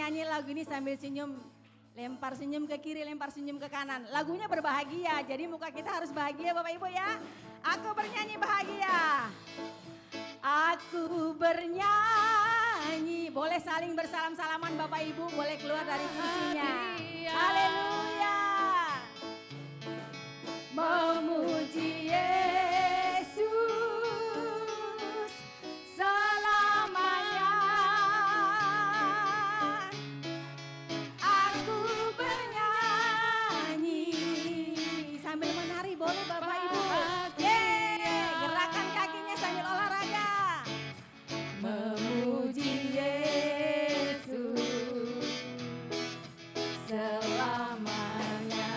nyanyi lagu ini sambil senyum. Lempar senyum ke kiri, lempar senyum ke kanan. Lagunya berbahagia, jadi muka kita harus bahagia Bapak Ibu ya. Aku bernyanyi bahagia. Aku bernyanyi. Boleh saling bersalam-salaman Bapak Ibu, boleh keluar dari kursinya. Haleluya. Memuji Yesus selamanya. Aku bernyanyi sambil menari, boleh Bapak Ibu. Gerakan kakinya sambil olahraga. Memuji Yesus selamanya.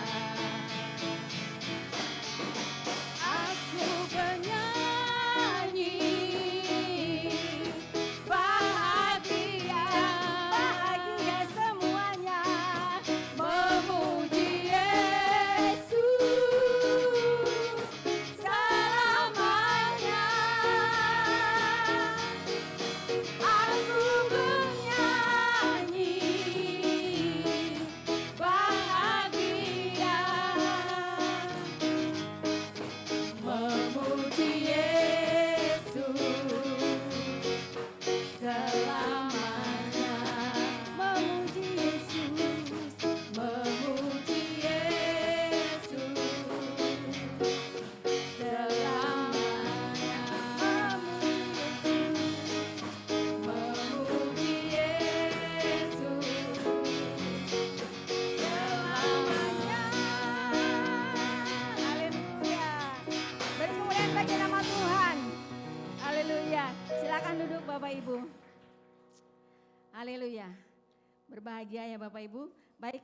Aku bernyanyi bahagia, bahagia semuanya. Memuji Yesus selamanya. Aku bernyanyi bahagia. Memuji Yesus selamanya. Memuji Yesus, memuji Yesus selamanya. Memuji Yesus selamanya. Haleluya. Beri kemuliaan bagi nama Tuhan. Haleluya. Silakan duduk Bapak Ibu. Haleluya. Berbahagia ya Bapak Ibu. Baik,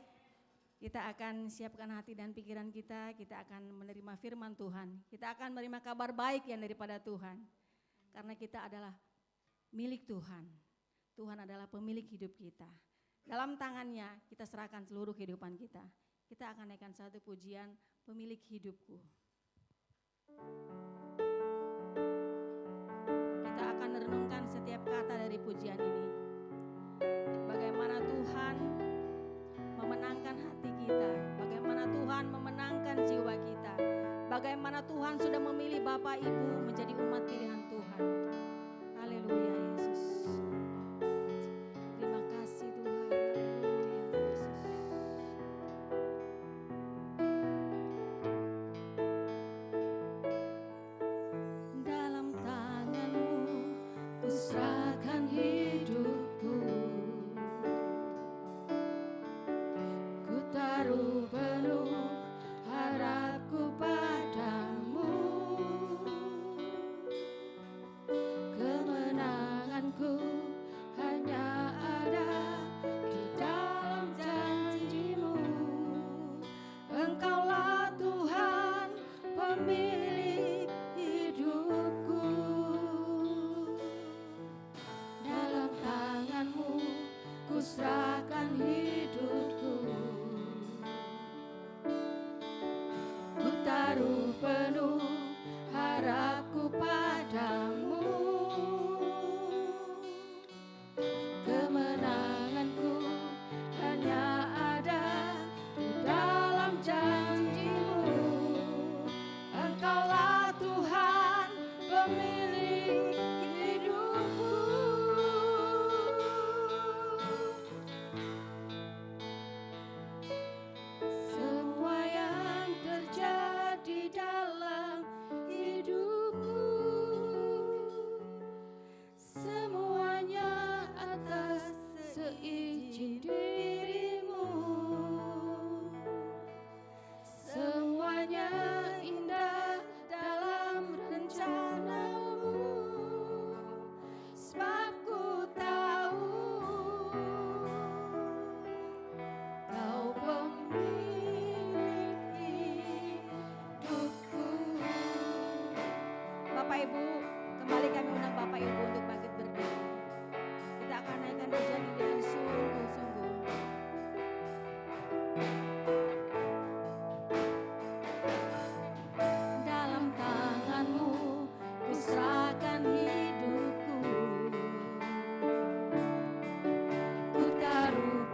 kita akan siapkan hati dan pikiran kita. Kita akan menerima firman Tuhan. Kita akan menerima kabar baik yang daripada Tuhan. Karena kita adalah milik Tuhan. Tuhan adalah pemilik hidup kita. Dalam tangannya kita serahkan seluruh kehidupan kita. Kita akan naikkan satu pujian, pemilik hidupku. Kita akan renungkan setiap kata dari pujian ini. Bagaimana Tuhan memenangkan hati kita. Bagaimana Tuhan memenangkan jiwa kita. Bagaimana Tuhan sudah memilih Bapak Ibu menjadi umat pilihan Tuhan. Haleluya Yesus. Terima kasih Tuhan. Haleluya Yesus. Dalam tangan-Mu ku serahkan hidupku. Ku taruh penuh harapku padamu. Kemenanganku hanya ada di dalam janji-Mu. Engkaulah Tuhan pemilik hidupku. Dalam tangan-Mu ku serahkan hidupku. Ku taruh penuh harapku padamu. Kemenanganku hanya ada di dalam janji-Mu. Engkaulah Tuhan pemilik hidupku. Semua yang terjadi dalam hidupku, semuanya atas seizin diri-Mu. Semuanya indah dalam rencana-Mu. Sebab ku tahu Kau pemilik hidupku. Bapak Ibu, kembali kami undang Bapak Ibu untuk bangkit berdiri. Kita akan naikkan pujian ini dengan sungguh-sungguh. Dalam tangan-Mu ku serahkan hidupku. Ku taruh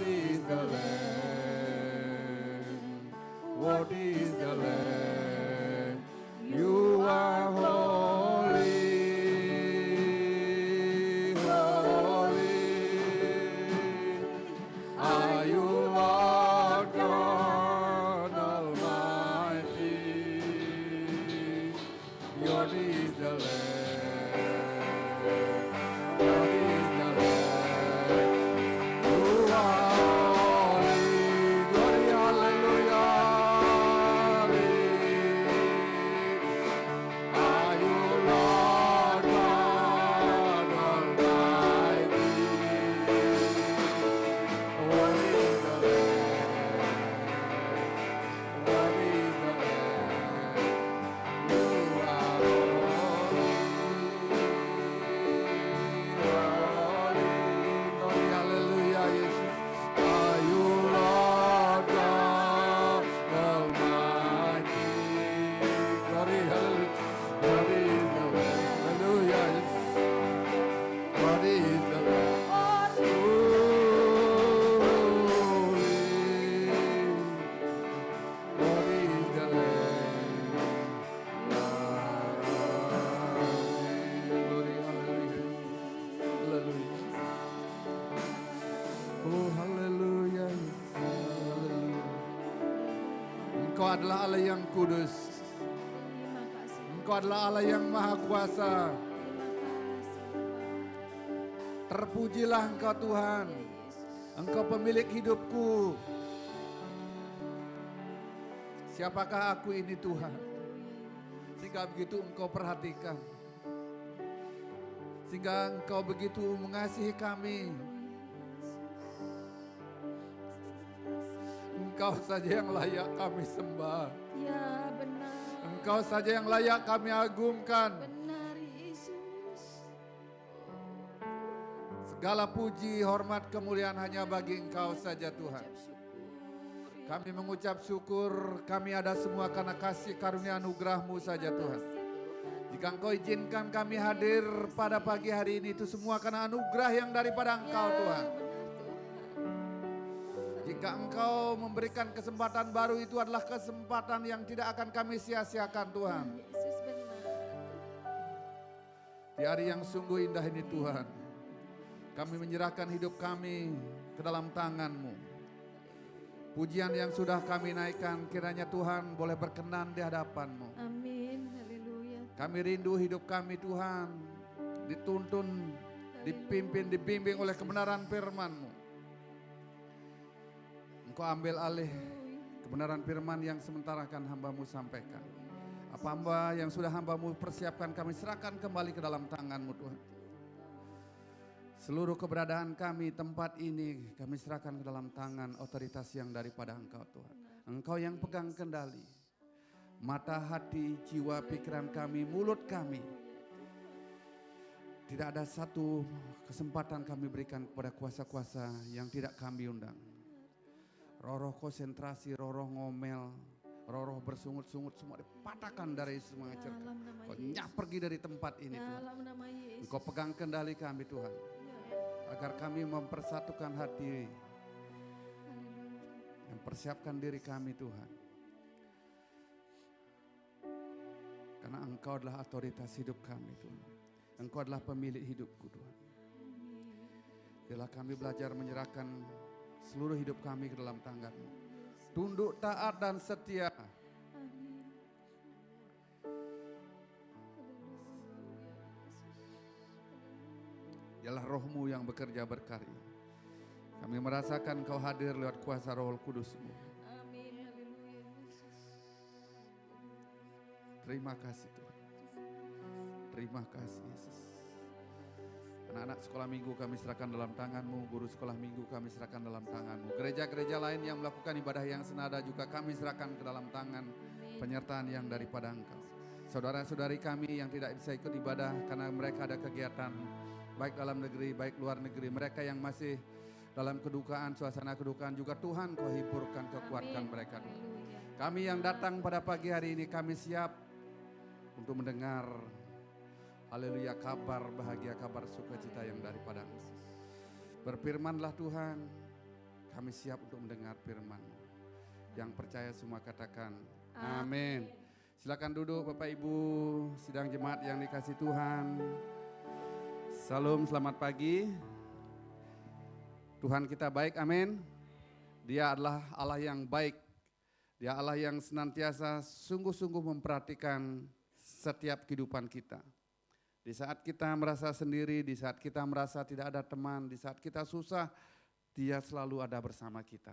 is the Lamb? What is the Lamb? You are holy, holy. Are you Lord God Almighty? Yours is the Lamb. Yours is the Lamb. You are holy. Glory, hallelujah. Are you Lord God Almighty? What is the Lamb? What is the Lamb? You are holy, holy. Glory, hallelujah, Jesus. Are you Lord God Almighty? Glory, hallelujah. What is the Lamb? Hallelujah, Jesus. What is the Lamb? Holy. What is the Lamb? Glory, hallelujah. Hallelujah. Oh, hallelujah. Hallelujah. Engkau adalah Allah yang kudus. Terima kasih. Engkau adalah Allah yang maha kuasa. Terima kasih. Terpujilah Engkau Tuhan. Ya Yesus. Engkau pemilik hidupku. Siapakah aku ini Tuhan? Sehingga begitu Engkau perhatikan. Sehingga Engkau begitu mengasihi kami. Engkau saja yang layak kami sembah. Ya benar. Engkau saja yang layak kami agungkan. Benar Yesus. Segala puji, hormat, kemuliaan hanya bagi Engkau saja Tuhan. Ucap syukur. Ya Kami mengucap syukur, kami ada semua karena kasih karunia anugerah-Mu saja Tuhan. kasih Tuhan. Jika Engkau izinkan kami hadir pada pagi hari ini, itu semua karena anugerah yang daripada Engkau Ya, Tuhan. benar Tuhan. Jika Engkau memberikan kesempatan baru, itu adalah kesempatan yang tidak akan kami sia-siakan Tuhan. Yesus benar. Di hari yang sungguh indah ini Tuhan, kami menyerahkan hidup kami ke dalam tangan-Mu. Pujian yang sudah kami naikkan, kiranya Tuhan boleh berkenan di hadapan-Mu. Amin. Haleluya. Kami rindu hidup kami Tuhan, dituntun, dipimpin, dibimbing oleh kebenaran firman-Mu. Engkau ambil alih kebenaran firman yang sementara akan hamba-Mu sampaikan. Apa hamba yang sudah hamba-Mu persiapkan, kami serahkan kembali ke dalam tangan-Mu Tuhan. Seluruh keberadaan kami, tempat ini, kami serahkan ke dalam tangan otoritas yang daripada Engkau Tuhan. Engkau yang pegang kendali. Mata, hati, jiwa, pikiran kami, mulut kami. Tidak ada satu kesempatan kami berikan kepada kuasa-kuasa yang tidak kami undang. Roh-roh konsentrasi, roh-roh ngomel, roh-roh bersungut-sungut, semua dipatahkan dari semua cerca. Dalam nama Kau Yesus. nyak pergi dari tempat ini Tuhan. Dalam nama Yesus. Engkau pegang kendali kami Tuhan. Agar kami mempersatukan hati, mempersiapkan diri kami Tuhan. Karena Engkau adalah otoritas hidup kami Tuhan. Engkau adalah pemilik hidupku Tuhan. Biarlah kami belajar menyerahkan seluruh hidup kami ke dalam tangan-Mu. Tunduk, taat, dan setia. Amin. Biarlah Roh-Mu yang bekerja berkarya. Kami merasakan Kau hadir lewat kuasa Roh Kudus-Mu. Amin. Haleluya Yesus. Terima kasih Tuhan. Terima kasih Yesus. Anak-anak sekolah minggu kami serahkan dalam tangan-Mu. Guru sekolah minggu kami serahkan dalam tangan-Mu. Gereja-gereja lain yang melakukan ibadah yang senada juga kami serahkan ke dalam tangan penyertaan yang daripada Engkau. Saudara-saudari kami yang tidak bisa ikut ibadah karena mereka ada kegiatan baik dalam negeri, baik luar negeri. Mereka yang masih dalam kedukaan, suasana kedukaan juga Tuhan Kau hiburkan, kekuatkan mereka. Kami yang datang pada pagi hari ini kami siap untuk mendengar haleluya kabar bahagia, kabar sukacita yang daripada Engkau. Berfirmanlah Tuhan, Kami siap untuk mendengar firman-Mu. Yang percaya semua katakan amin. Silakan duduk Bapak Ibu, sidang jemaat yang dikasih Tuhan. Salam, selamat pagi. Tuhan kita baik, amin. Dia adalah Allah yang baik. Dia Allah yang senantiasa sungguh-sungguh memperhatikan setiap kehidupan kita. Di saat kita merasa sendiri, di saat kita merasa tidak ada teman, di saat kita susah, Dia selalu ada bersama kita.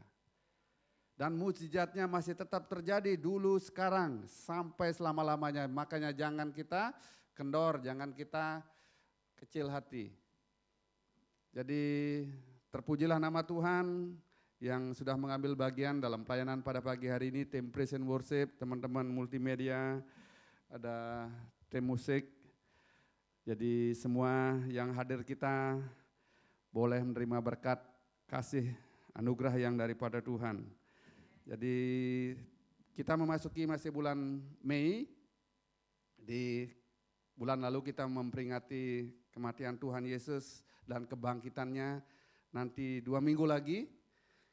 Dan mukjizatnya masih tetap terjadi dulu, sekarang, sampai selama-lamanya. Makanya jangan kita kendor, jangan kita kecil hati. Jadi terpujilah nama Tuhan yang sudah mengambil bagian dalam pelayanan pada pagi hari ini. Tim Praise and Worship, teman-teman multimedia, ada tim musik. Jadi semua yang hadir kita boleh menerima berkat, kasih, anugerah yang daripada Tuhan. Jadi kita memasuki masih bulan Mei. Di bulan lalu kita memperingati kematian Tuhan Yesus dan kebangkitannya. Nanti 2 minggu lagi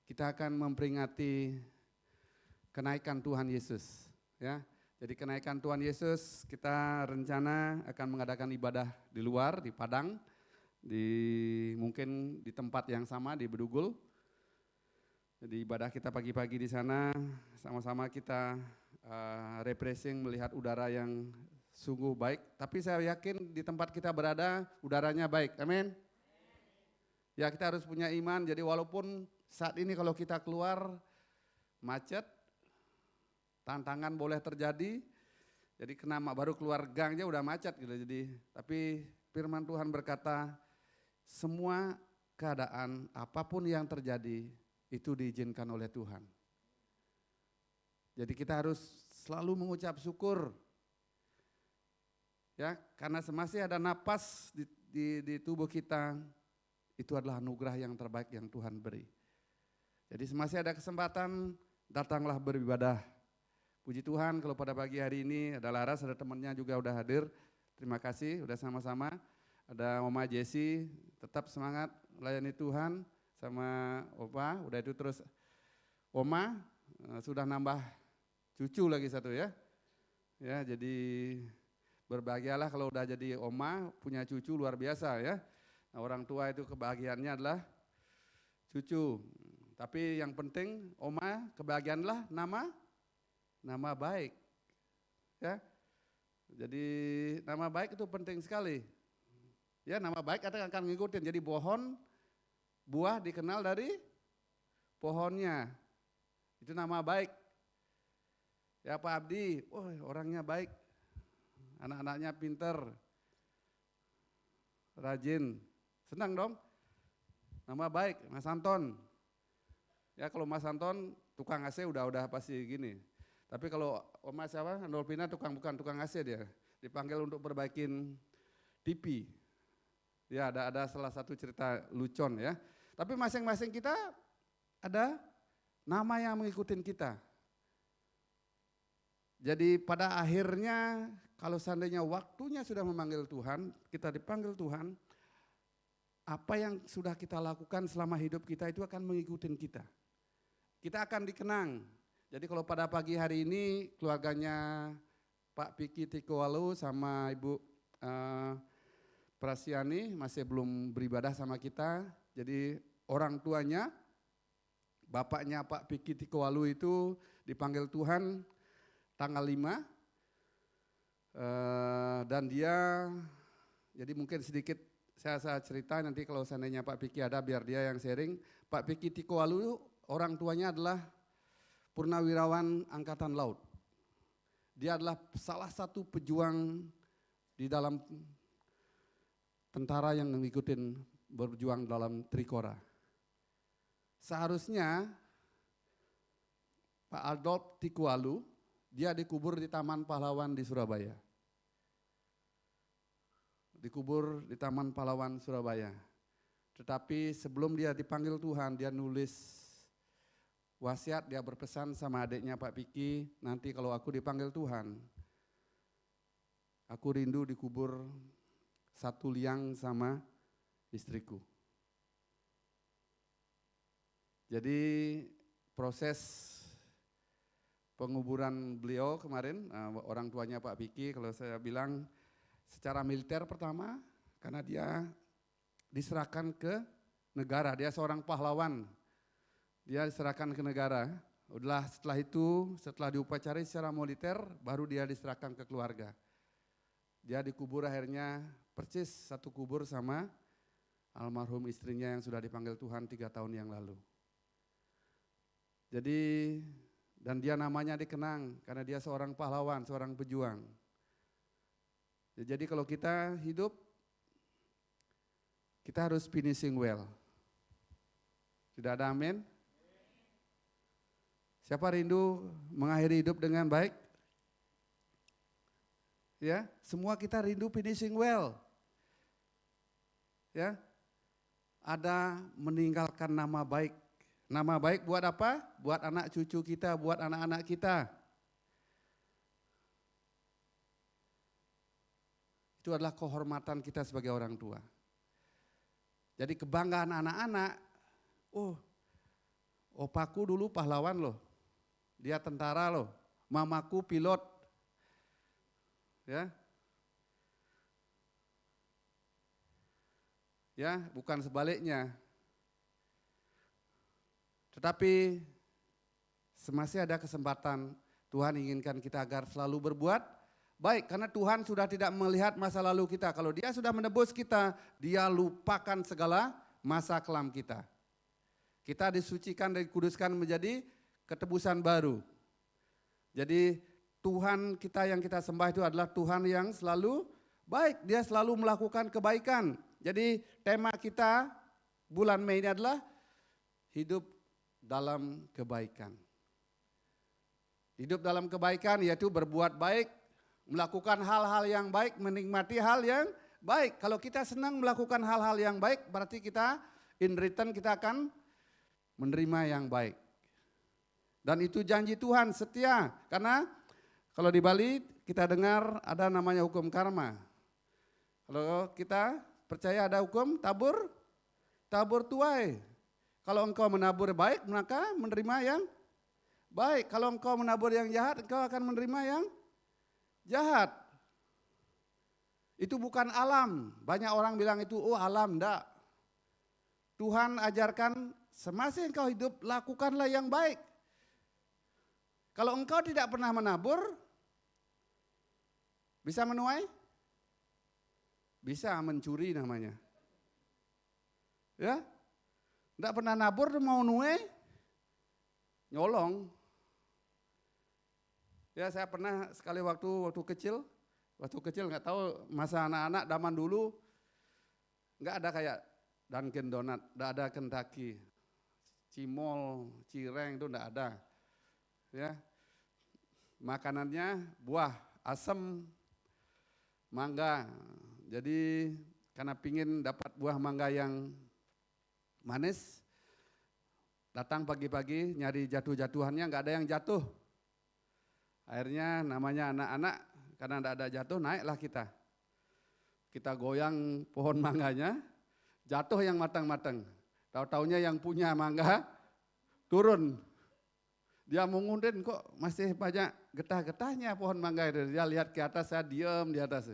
kita akan memperingati kenaikan Tuhan Yesus. Ya, jadi kenaikan Tuhan Yesus kita rencana akan mengadakan ibadah di luar, di Padang, mungkin di tempat yang sama di Bedugul. Jadi ibadah kita pagi-pagi di sana, sama-sama kita refreshing melihat udara yang sungguh baik. Tapi saya yakin di tempat kita berada udaranya baik, amin. Ya kita harus punya iman, jadi walaupun saat ini kalau kita keluar macet, tantangan boleh terjadi. Jadi baru keluar gangnya udah macet gitu. Jadi tapi firman Tuhan berkata semua keadaan apapun yang terjadi itu diizinkan oleh Tuhan. Jadi kita harus selalu mengucap syukur. Ya, karena masih ada napas di tubuh kita, itu adalah anugerah yang terbaik yang Tuhan beri. Jadi masih ada kesempatan, datanglah beribadah. Puji Tuhan kalau pada pagi hari ini ada Laras, ada temannya juga udah hadir. Terima kasih, udah sama-sama. Ada Oma Jessie, tetap semangat melayani Tuhan. Sama Opa, udah itu terus Oma sudah nambah cucu lagi satu ya. Ya, jadi berbahagialah kalau udah jadi Oma punya cucu luar biasa ya. Nah, orang tua itu kebahagiaannya adalah cucu. Tapi yang penting Oma kebahagiaanlah nama baik. Ya. Jadi nama baik itu penting sekali. Ya, nama baik akan ngikutin. Jadi buah dikenal dari pohonnya. Itu nama baik. Ya Pak Abdi, orangnya baik. Anak-anaknya pinter, rajin. Senang dong. Nama baik, Mas Anton. Ya kalau Mas Anton tukang AC udah pasti gini. Tapi kalau Oma siapa? Andolpina bukan tukang AC dia. Dipanggil untuk perbaikin TV. Ya ada salah satu cerita lucon ya. Tapi masing-masing kita ada nama yang mengikuti kita. Jadi pada akhirnya kalau seandainya waktunya sudah memanggil Tuhan, kita dipanggil Tuhan, apa yang sudah kita lakukan selama hidup kita itu akan mengikuti kita. Kita akan dikenang. Jadi kalau pada pagi hari ini keluarganya Pak Piki Tikowalu sama Ibu Prasiani masih belum beribadah sama kita. Jadi orang tuanya, bapaknya Pak Piki Tikowalu itu dipanggil Tuhan tanggal 5. Dan dia, jadi mungkin sedikit saya cerita nanti kalau seandainya Pak Piki ada biar dia yang sharing. Pak Piki Tikowalu orang tuanya adalah purnawirawan Angkatan Laut. Dia adalah salah satu pejuang di dalam tentara yang ngikutin berjuang dalam Trikora. Seharusnya Pak Adolf Tikowalu dia dikubur di Taman Pahlawan di Surabaya. Dikubur di Taman Pahlawan Surabaya. Tetapi sebelum dia dipanggil Tuhan, dia nulis wasiat, dia berpesan sama adiknya Pak Piki, nanti kalau aku dipanggil Tuhan, aku rindu dikubur satu liang sama istriku. Jadi proses penguburan beliau kemarin, orang tuanya Pak Piki, kalau saya bilang secara militer pertama, karena dia diserahkan ke negara, dia seorang pahlawan, dia diserahkan ke negara. Udah setelah itu, setelah diupacarai secara militer, baru dia diserahkan ke keluarga. Dia dikubur akhirnya persis satu kubur sama almarhum istrinya yang sudah dipanggil Tuhan 3 tahun yang lalu. Jadi, dan dia namanya dikenang karena dia seorang pahlawan, seorang pejuang. Jadi kalau kita hidup, kita harus finishing well. Tidak ada amin? Siapa rindu mengakhiri hidup dengan baik? Ya, semua kita rindu finishing well. Ya, ada meninggalkan nama baik. Nama baik buat apa? Buat anak cucu kita, buat anak-anak kita. Itu adalah kehormatan kita sebagai orang tua. Jadi kebanggaan anak-anak, opaku dulu pahlawan loh, dia tentara loh, mamaku pilot, ya, bukan sebaliknya. Tetapi semasih ada kesempatan, Tuhan inginkan kita agar selalu berbuat baik, karena Tuhan sudah tidak melihat masa lalu kita. Kalau Dia sudah menebus kita, Dia lupakan segala masa kelam kita. Kita disucikan dan dikuduskan menjadi ketebusan baru. Jadi Tuhan kita yang kita sembah itu adalah Tuhan yang selalu baik. Dia selalu melakukan kebaikan. Jadi tema kita bulan Mei ini adalah hidup dalam kebaikan. Hidup dalam kebaikan yaitu berbuat baik, melakukan hal-hal yang baik, menikmati hal yang baik. Kalau kita senang melakukan hal-hal yang baik, berarti kita in return kita akan menerima yang baik. Dan itu janji Tuhan setia. Karena kalau di Bali kita dengar ada namanya hukum karma. Kalau kita percaya ada hukum tabur tuai. Kalau engkau menabur baik, maka menerima yang baik. Kalau engkau menabur yang jahat, engkau akan menerima yang jahat. Itu bukan alam. Banyak orang bilang itu alam, enggak. Tuhan ajarkan semasa engkau hidup lakukanlah yang baik. Kalau engkau tidak pernah menabur, bisa menuai? Bisa mencuri namanya. Ya? Enggak pernah nabur mau nuai? Nyolong. Ya, saya pernah sekali waktu kecil nggak tahu masa anak-anak zaman dulu nggak ada kayak Dunkin Donut, nggak ada Kentucky, Cimol, Cireng itu nggak ada. Ya, makanannya buah, asam, mangga. Jadi karena pingin dapat buah mangga yang manis, datang pagi-pagi nyari jatuh-jatuhannya nggak ada yang jatuh. Akhirnya namanya anak-anak, karena tidak ada jatuh, naiklah kita. Kita goyang pohon mangganya, jatuh yang matang-matang. Tahu-taunya yang punya mangga turun. Dia menguntit kok masih banyak getah-getahnya pohon mangga itu. Dia lihat ke atas, saya diam di atas.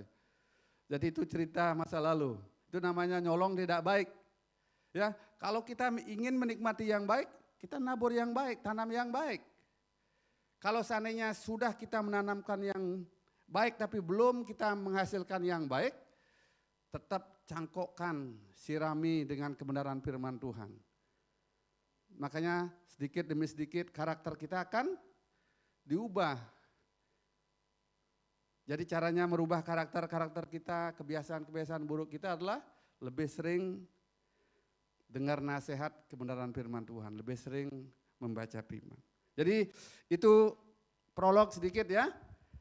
Jadi itu cerita masa lalu. Itu namanya nyolong tidak baik. Ya, kalau kita ingin menikmati yang baik, kita nabur yang baik, tanam yang baik. Kalau seandainya sudah kita menanamkan yang baik tapi belum kita menghasilkan yang baik, tetap cangkokkan, sirami dengan kebenaran firman Tuhan. Makanya sedikit demi sedikit karakter kita akan diubah. Jadi caranya merubah karakter kita, kebiasaan-kebiasaan buruk kita adalah lebih sering dengar nasihat kebenaran firman Tuhan, lebih sering membaca firman. Jadi itu prolog sedikit ya.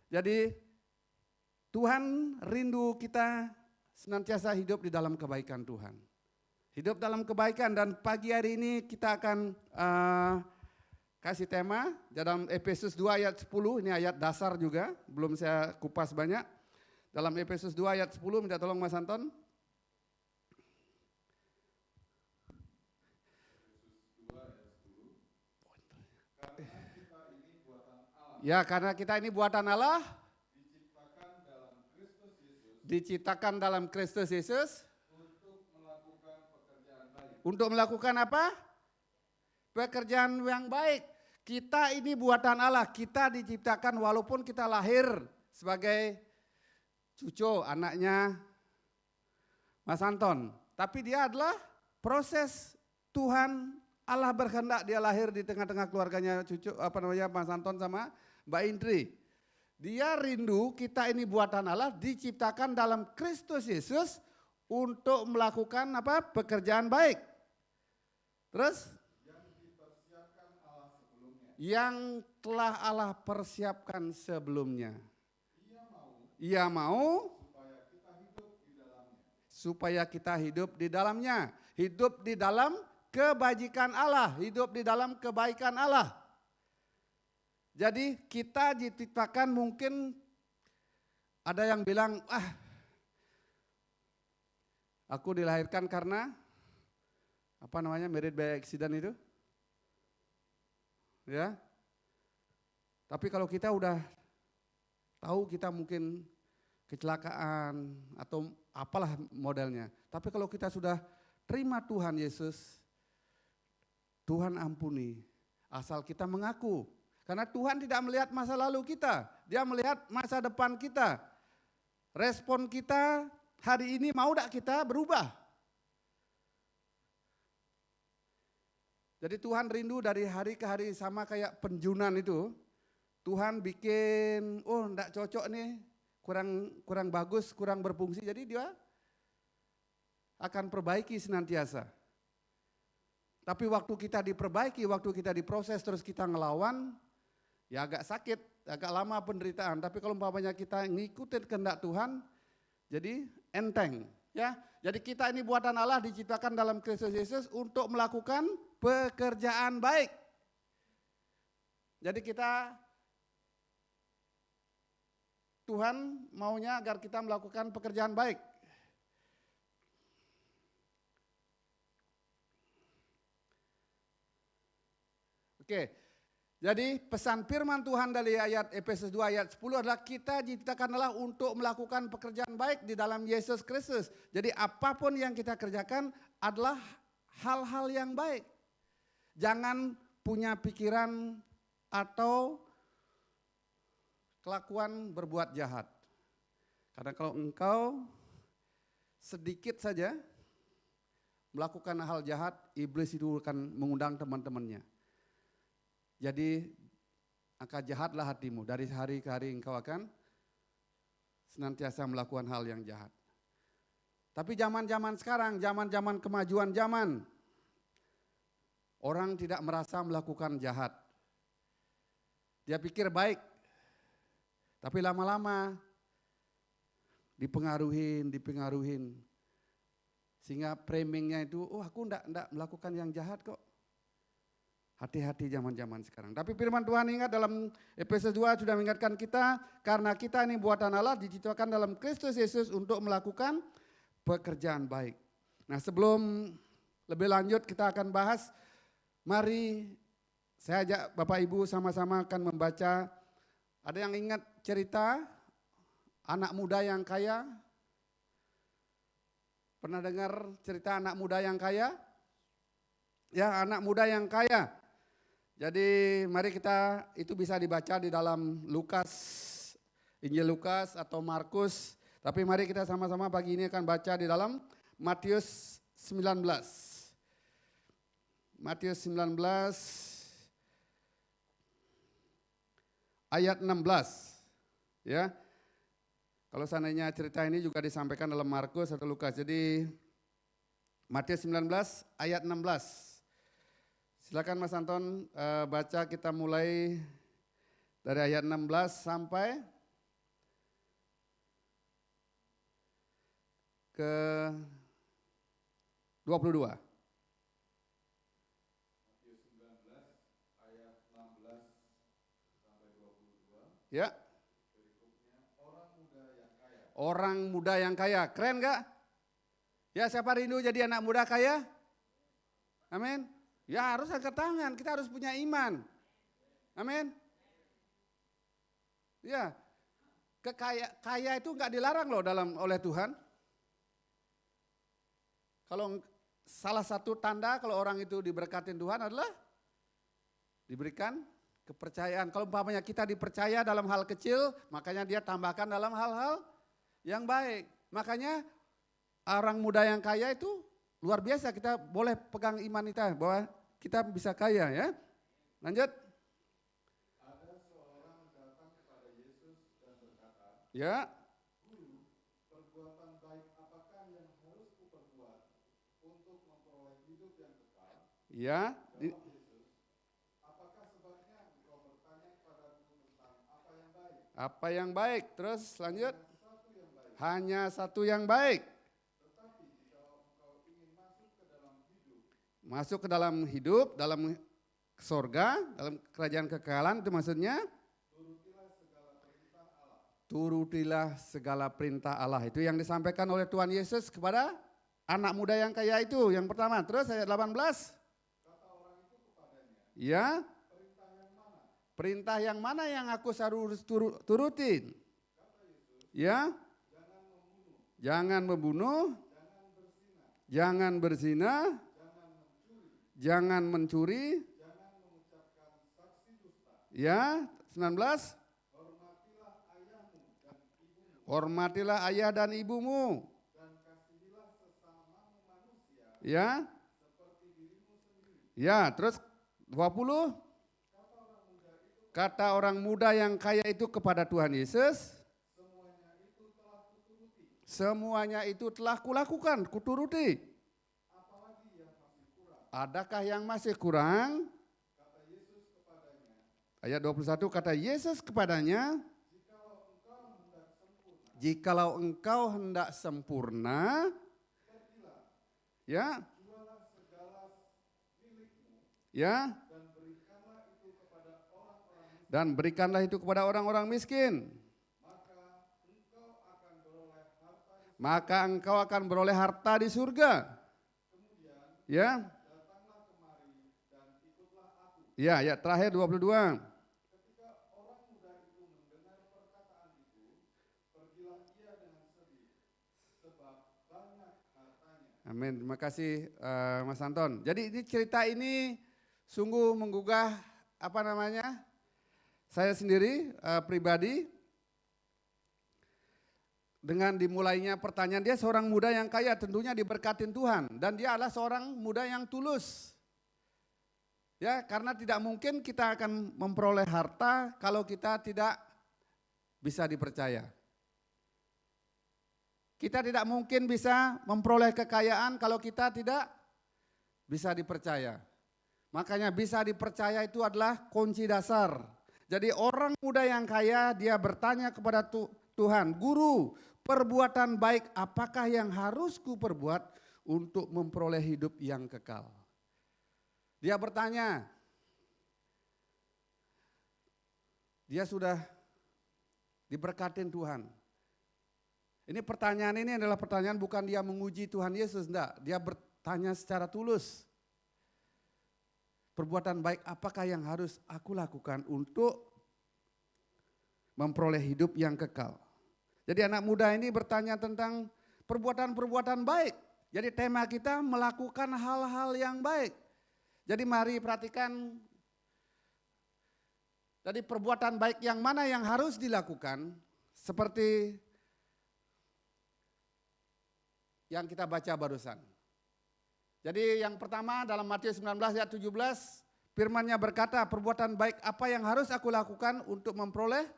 Jadi Tuhan rindu kita senantiasa hidup di dalam kebaikan Tuhan. Hidup dalam kebaikan, dan pagi hari ini kita akan kasih tema dalam Efesus 2 ayat 10, ini ayat dasar juga, belum saya kupas banyak. Dalam Efesus 2 ayat 10, minta tolong Mas Anton. Ya, karena kita ini buatan Allah, diciptakan dalam Kristus Yesus, untuk melakukan apa? Pekerjaan yang baik. Kita ini buatan Allah, kita diciptakan walaupun kita lahir sebagai cucu anaknya Mas Anton. Tapi dia adalah proses Tuhan Allah berkehendak dia lahir di tengah-tengah keluarganya Mas Anton sama Mbak Indri. Dia rindu kita ini buatan Allah diciptakan dalam Kristus Yesus untuk melakukan apa? Pekerjaan baik. Terus? Yang telah Allah persiapkan sebelumnya. Ia mau supaya kita hidup di dalamnya. Hidup di dalam kebajikan Allah, hidup di dalam kebaikan Allah. Jadi kita diciptakan mungkin ada yang bilang, aku dilahirkan karena married by accident itu. Ya. Tapi kalau kita udah tahu kita mungkin kecelakaan atau apalah modelnya. Tapi kalau kita sudah terima Tuhan Yesus, Tuhan ampuni, asal kita mengaku. Karena Tuhan tidak melihat masa lalu kita, Dia melihat masa depan kita. Respon kita hari ini mau tidak kita berubah? Jadi Tuhan rindu dari hari ke hari sama kayak penjunan itu. Tuhan bikin, enggak cocok nih, kurang bagus, kurang berfungsi. Jadi Dia akan perbaiki senantiasa. Tapi waktu kita diperbaiki, waktu kita diproses terus kita ngelawan, ya agak sakit, agak lama penderitaan. Tapi kalau umpamanya kita ngikutin kehendak Tuhan, jadi enteng. Ya, jadi kita ini buatan Allah diciptakan dalam Kristus Yesus untuk melakukan pekerjaan baik. Jadi Tuhan maunya agar kita melakukan pekerjaan baik. Oke, jadi pesan firman Tuhan dari ayat Efesus 2 ayat 10 adalah kita diciptakan Allah untuk melakukan pekerjaan baik di dalam Yesus Kristus. Jadi apapun yang kita kerjakan adalah hal-hal yang baik. Jangan punya pikiran atau kelakuan berbuat jahat. Karena kalau engkau sedikit saja melakukan hal jahat, iblis itu akan mengundang teman-temannya. Jadi akan jahatlah hatimu, dari hari ke hari engkau akan senantiasa melakukan hal yang jahat. Tapi zaman-zaman sekarang, zaman-zaman kemajuan zaman, orang tidak merasa melakukan jahat. Dia pikir baik, tapi lama-lama dipengaruhin. Sehingga framingnya itu, aku enggak melakukan yang jahat kok. Hati-hati zaman-zaman sekarang. Tapi firman Tuhan ingat dalam Efesus 2 sudah mengingatkan kita, karena kita ini buatan Allah diciptakan dalam Kristus Yesus untuk melakukan pekerjaan baik. Nah, sebelum lebih lanjut kita akan bahas, mari saya ajak Bapak Ibu sama-sama akan membaca. Ada yang ingat cerita anak muda yang kaya? Pernah dengar cerita anak muda yang kaya? Ya, anak muda yang kaya. Jadi mari kita, itu bisa dibaca di dalam Lukas, Injil Lukas atau Markus. Tapi mari kita sama-sama pagi ini akan baca di dalam Matius 19. Matius 19 ayat 16. Ya. Kalau seandainya cerita ini juga disampaikan dalam Markus atau Lukas. Jadi Matius 19 ayat 16. Silakan Mas Anton baca, kita mulai dari ayat 16 sampai ke 22. Matius 19 ayat 16 sampai 22. Ya. Berikutnya orang muda yang kaya. Orang muda yang kaya, keren gak? Ya, siapa rindu jadi anak muda kaya? Amin. Ya, harus angkat tangan, kita harus punya iman. Amin. Ya, kaya itu nggak dilarang loh oleh Tuhan. Kalau salah satu tanda kalau orang itu diberkatin Tuhan adalah diberikan kepercayaan. Kalau umpamanya kita dipercaya dalam hal kecil, makanya dia tambahkan dalam hal-hal yang baik. Makanya orang muda yang kaya itu luar biasa, kita boleh pegang iman kita bahwa kita bisa kaya ya. Lanjut. Ada seorang datang kepada Yesus dan berkata, ya, Guru, perbuatan baik apakah yang harus kuperbuat untuk memperoleh hidup yang kekal? Ya. Apakah sebabnya engkau bertanya kepadaku tentang apa yang baik? Apa yang baik? Terus lanjut. Hanya satu yang baik. Tetapi jika engkau ingin masuk ke dalam hidup, dalam surga, dalam kerajaan kekekalan, itu maksudnya turutilah segala perintah Allah. Itu yang disampaikan oleh Tuhan Yesus kepada anak muda yang kaya itu. Yang pertama, terus ayat 18. Kata orang itu kepadanya, ya, perintah yang mana yang aku harus turutin? Ya, jangan membunuh, jangan berzina, jangan mencuri, ya, 19. Hormatilah ayah dan ibumu. Ya. Ya, terus 20. Kata orang muda yang kaya itu kepada Tuhan Yesus, semuanya itu telah kulakukan, kuturuti. Adakah yang masih kurang? Ayat 21, kata Yesus kepadanya, jikalau engkau hendak sempurna, ya, ya, dan berikanlah itu kepada orang-orang miskin. Maka engkau akan beroleh harta di surga. Ya. Ya, ya, terakhir 22. Amin. Terima kasih Mas Anton. Jadi ini cerita ini sungguh menggugah apa namanya? Saya sendiri pribadi dengan dimulainya pertanyaan, dia seorang muda yang kaya, tentunya diberkatin Tuhan, dan dia adalah seorang muda yang tulus. Ya, karena tidak mungkin kita akan memperoleh harta kalau kita tidak bisa dipercaya. Kita tidak mungkin bisa memperoleh kekayaan kalau kita tidak bisa dipercaya. Makanya bisa dipercaya itu adalah kunci dasar. Jadi orang muda yang kaya dia bertanya kepada Tuhan, Guru, perbuatan baik apakah yang harus ku perbuat untuk memperoleh hidup yang kekal? Dia bertanya, dia sudah diberkatin Tuhan. Ini pertanyaan ini adalah pertanyaan bukan dia menguji Tuhan Yesus, enggak. Dia bertanya secara tulus. Perbuatan baik apakah yang harus aku lakukan untuk memperoleh hidup yang kekal? Jadi anak muda ini bertanya tentang perbuatan-perbuatan baik. Jadi tema kita melakukan hal-hal yang baik. Jadi mari perhatikan, jadi perbuatan baik yang mana yang harus dilakukan, seperti yang kita baca barusan. Jadi yang pertama dalam Matius 19 ayat 17, firman-Nya berkata, perbuatan baik apa yang harus aku lakukan untuk memperoleh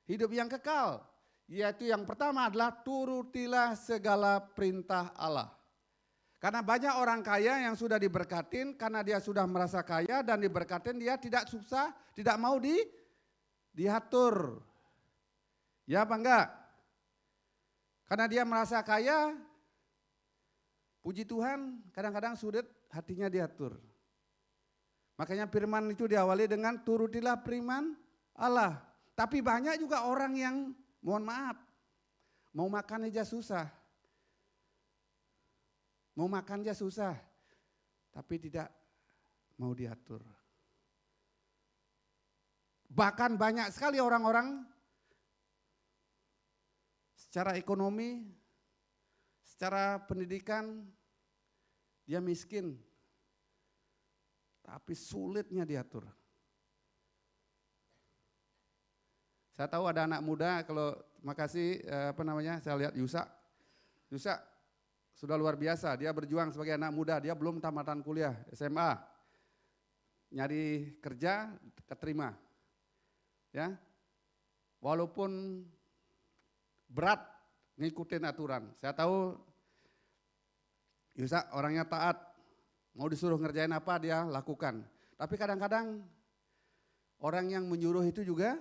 hidup yang kekal? Yaitu yang pertama adalah turutilah segala perintah Allah. Karena banyak orang kaya yang sudah diberkatin, karena dia sudah merasa kaya dan diberkatin, dia tidak susah, tidak mau diatur. Ya apa enggak? Karena dia merasa kaya, puji Tuhan kadang-kadang sulit hatinya diatur. Makanya firman itu diawali dengan turutilah firman Allah. Tapi banyak juga orang yang mohon maaf, mau makan aja susah. Mau makan aja susah, tapi tidak mau diatur. Bahkan banyak sekali orang-orang secara ekonomi, secara pendidikan, dia miskin. Tapi sulitnya diatur. Saya tahu ada anak muda, kalau makasih saya lihat Yusa sudah luar biasa, dia berjuang sebagai anak muda, dia belum tamatan kuliah, SMA. Nyari kerja, keterima. Ya. Walaupun berat ngikutin aturan. Saya tahu Yusa orangnya taat, mau disuruh ngerjain apa dia lakukan. Tapi kadang-kadang orang yang menyuruh itu juga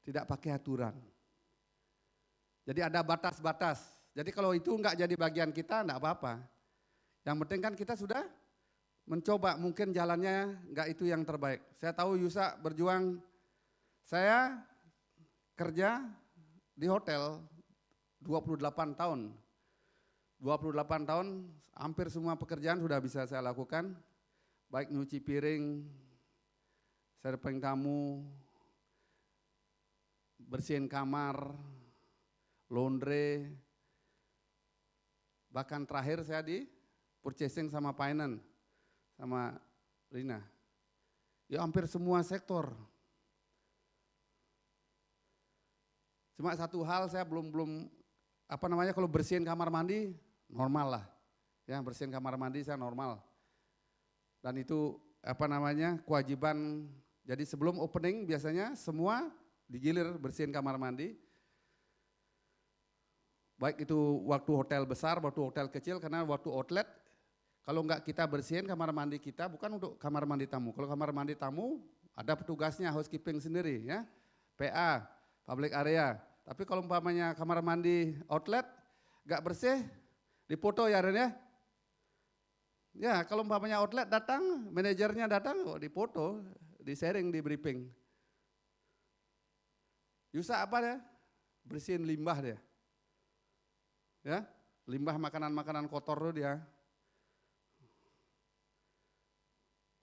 tidak pakai aturan. Jadi ada batas-batas. Jadi kalau itu enggak jadi bagian kita enggak apa-apa. Yang penting kan kita sudah mencoba, mungkin jalannya enggak itu yang terbaik. Saya tahu Yusa berjuang, saya kerja di hotel 28 tahun. 28 tahun hampir semua pekerjaan sudah bisa saya lakukan. Baik nyuci piring, serving tamu, bersihin kamar, laundry, bahkan terakhir saya di purchasing sama finance, sama Rina. Ya hampir semua sektor. Cuma satu hal saya belum kalau bersihin kamar mandi normal lah. Ya bersihin kamar mandi saya normal. Dan itu kewajiban, jadi sebelum opening biasanya semua digilir bersihin kamar mandi. Baik itu waktu hotel besar, waktu hotel kecil, karena waktu outlet, kalau enggak kita bersihin kamar mandi kita, bukan untuk kamar mandi tamu. Kalau kamar mandi tamu, ada petugasnya, housekeeping sendiri ya, PA, public area. Tapi kalau umpamanya kamar mandi outlet, enggak bersih, dipoto ya Ren ya. Ya kalau umpamanya outlet datang, manajernya datang, dipoto, di sharing, di briefing. Yusa apa dia? Bersihin limbah dia. Ya, limbah makanan-makanan kotor tuh dia.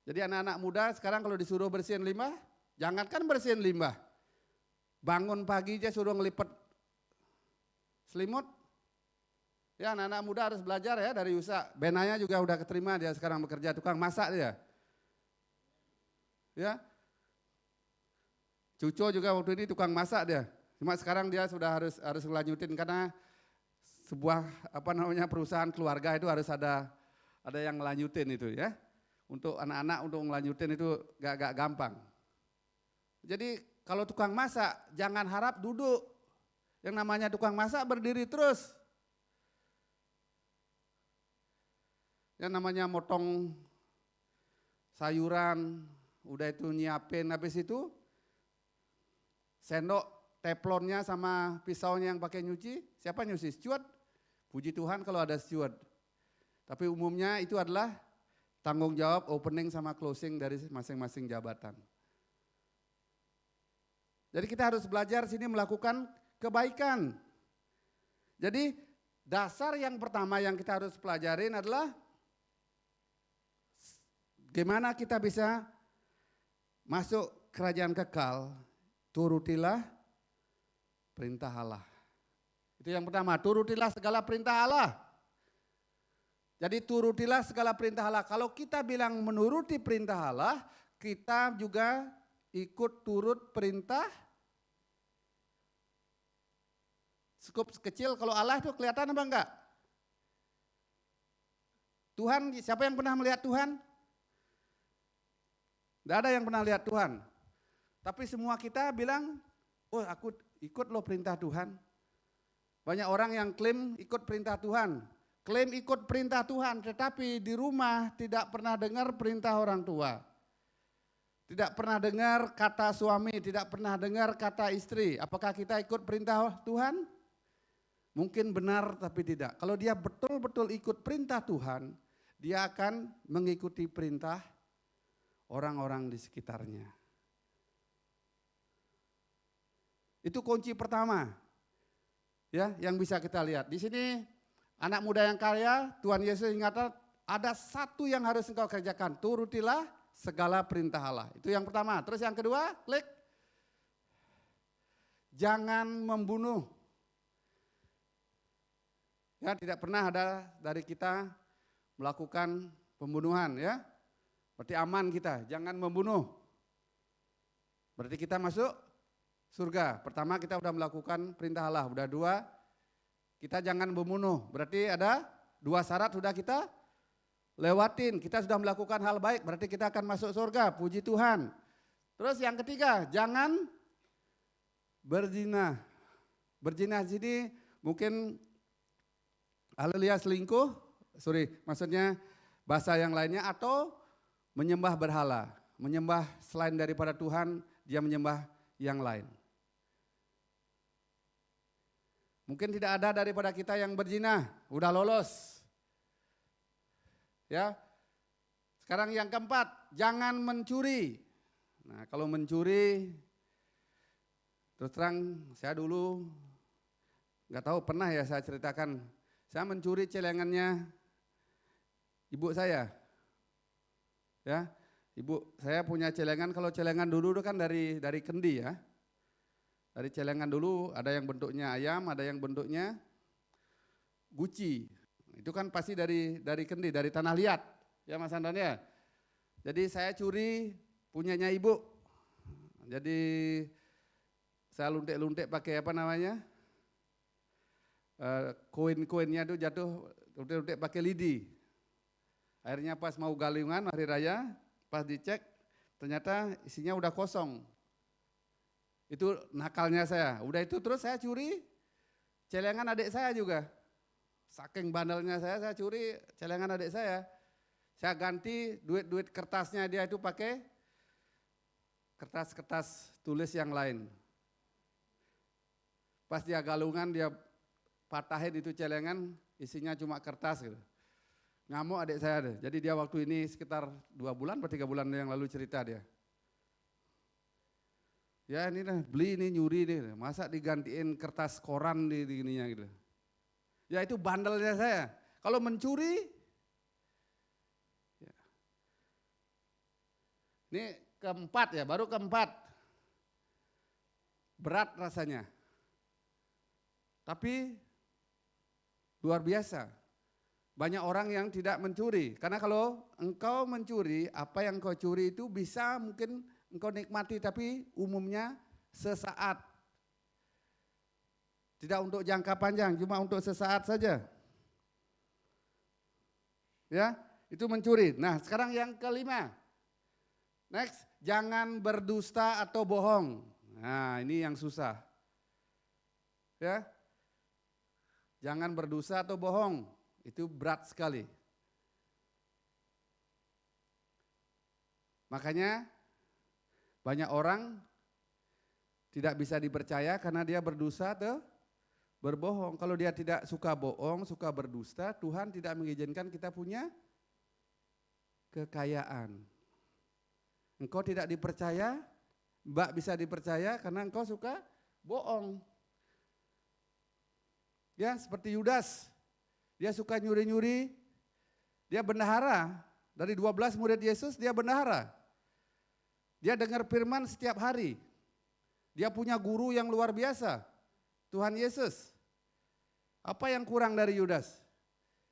Jadi anak-anak muda sekarang kalau disuruh bersihin limbah, jangankan bersihin limbah. Bangun pagi aja suruh ngelipet selimut. Ya anak-anak muda harus belajar ya dari Yusa. Benanya juga udah keterima, dia sekarang bekerja tukang masak dia. Ya. Cuco juga waktu ini tukang masak dia. Cuma sekarang dia sudah harus ngelanjutin karena sebuah perusahaan keluarga itu harus ada yang ngelanjutin itu ya. Untuk anak-anak untuk ngelanjutin itu gak gampang. Jadi kalau tukang masak jangan harap duduk. Yang namanya tukang masak berdiri terus. Yang namanya motong sayuran, udah itu nyiapin, habis itu sendok teflonnya sama pisaunya yang pakai nyuci, siapa nyuci? Steward. Puji Tuhan kalau ada steward. Tapi umumnya itu adalah tanggung jawab opening sama closing dari masing-masing jabatan. Jadi kita harus belajar sini melakukan kebaikan. Jadi dasar yang pertama yang kita harus pelajarin adalah gimana kita bisa masuk kerajaan kekal, turutilah perintah Allah. Itu yang pertama, turutilah segala perintah Allah. Jadi turutilah segala perintah Allah. Kalau kita bilang menuruti perintah Allah, kita juga ikut turut perintah. Skup kecil, kalau Allah itu kelihatan apa enggak? Tuhan, siapa yang pernah melihat Tuhan? Tidak ada yang pernah lihat Tuhan. Tapi semua kita bilang, oh aku ikut loh perintah Tuhan. Banyak orang yang klaim ikut perintah Tuhan. Klaim ikut perintah Tuhan, tetapi di rumah tidak pernah dengar perintah orang tua. Tidak pernah dengar kata suami, tidak pernah dengar kata istri. Apakah kita ikut perintah Tuhan? Mungkin benar tapi tidak. Kalau dia betul-betul ikut perintah Tuhan, dia akan mengikuti perintah orang-orang di sekitarnya. Itu kunci pertama. Ya, yang bisa kita lihat. Di sini anak muda yang kaya, Tuhan Yesus ingatkan ada satu yang harus engkau kerjakan. Turutilah segala perintah Allah. Itu yang pertama. Terus yang kedua, klik. Jangan membunuh. Ya, tidak pernah ada dari kita melakukan pembunuhan ya. Berarti aman kita, jangan membunuh. Berarti kita masuk surga. Pertama kita sudah melakukan perintah Allah. Udah dua, kita jangan membunuh. Berarti ada dua syarat sudah kita lewatin. Kita sudah melakukan hal baik, berarti kita akan masuk surga. Puji Tuhan. Terus yang ketiga, jangan berzina. Berzina sini mungkin haleluya selingkuh, maksudnya bahasa yang lainnya, atau menyembah berhala, menyembah selain daripada Tuhan, dia menyembah yang lain. Mungkin tidak ada daripada kita yang berzina, udah lolos. Ya. Sekarang yang keempat, jangan mencuri. Nah, kalau mencuri, terus terang saya dulu nggak tahu pernah ya saya ceritakan, saya mencuri celengannya ibu saya. Ya, ibu saya punya celengan, kalau celengan dulu itu kan dari kendi ya. Dari celengan dulu ada yang bentuknya ayam, ada yang bentuknya guci. Itu kan pasti dari kendi, dari tanah liat. Ya Mas Andon ya. Jadi saya curi punyanya ibu. Jadi saya luntik-luntik pakai apa namanya? Koin-koinnya itu jatuh, luntik-luntik pakai lidi. Akhirnya pas mau galungan hari raya, pas dicek ternyata isinya udah kosong. Itu nakalnya saya. Udah itu terus saya curi celengan adik saya juga. Saking bandelnya saya curi celengan adik saya. Saya ganti duit-duit kertasnya dia itu pakai kertas-kertas tulis yang lain. Pas dia galungan dia patahin itu celengan, isinya cuma kertas gitu. Ngamuk adik saya deh. Jadi dia waktu ini sekitar 2 bulan atau 3 bulan yang lalu cerita dia. Ya ini lah beli ini nyuri nih, masa digantiin kertas koran di ininya gitu. Ya itu bandelnya saya. Kalau mencuri, ya. Ini keempat ya, baru keempat. Berat rasanya. Tapi luar biasa. Banyak orang yang tidak mencuri, karena kalau engkau mencuri, apa yang kau curi itu bisa mungkin engkau nikmati, tapi umumnya sesaat. Tidak untuk jangka panjang, cuma untuk sesaat saja. Ya, itu mencuri. Nah sekarang yang kelima. Next, jangan berdusta atau bohong. Nah ini yang susah. Ya, jangan berdusta atau bohong. Itu berat sekali. Makanya banyak orang tidak bisa dipercaya karena dia berdosa atau berbohong. Kalau dia tidak suka bohong, suka berdusta, Tuhan tidak mengizinkan kita punya kekayaan. Engkau tidak dipercaya, Mbak bisa dipercaya karena engkau suka bohong. Ya seperti Yudas. Dia suka nyuri-nyuri, dia bendahara. Dari 12 murid Yesus dia bendahara. Dia dengar firman setiap hari. Dia punya guru yang luar biasa, Tuhan Yesus. Apa yang kurang dari Yudas?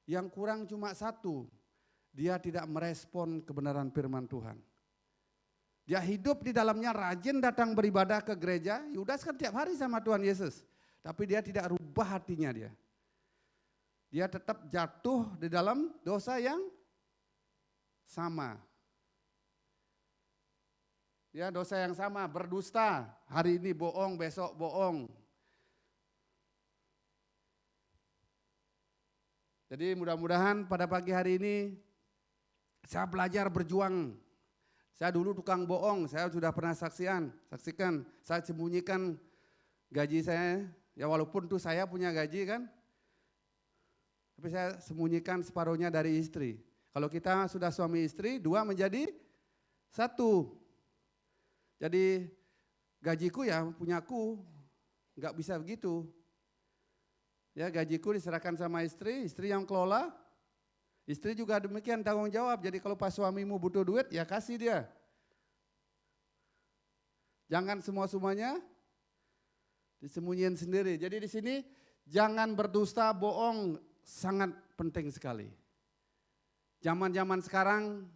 Yang kurang cuma satu, dia tidak merespon kebenaran firman Tuhan. Dia hidup di dalamnya, rajin datang beribadah ke gereja. Yudas kan tiap hari sama Tuhan Yesus. Tapi dia tidak rubah hatinya dia. Dia tetap jatuh di dalam dosa yang sama. Ya dosa yang sama, berdusta. Hari ini bohong, besok bohong. Jadi mudah-mudahan pada pagi hari ini saya belajar berjuang. Saya dulu tukang bohong, saya sudah pernah saksikan. Saya sembunyikan gaji saya. Ya walaupun tuh saya punya gaji kan. Tapi saya sembunyikan separuhnya dari istri. Kalau kita sudah suami istri, 2 menjadi 1. Jadi gajiku ya punyaku, enggak bisa begitu. Ya gajiku diserahkan sama istri yang kelola. Istri juga demikian tanggung jawab. Jadi kalau pas suamimu butuh duit, ya kasih dia. Jangan semua-semuanya disembunyiin sendiri. Jadi di sini jangan berdusta, bohong sangat penting sekali. Zaman-zaman sekarang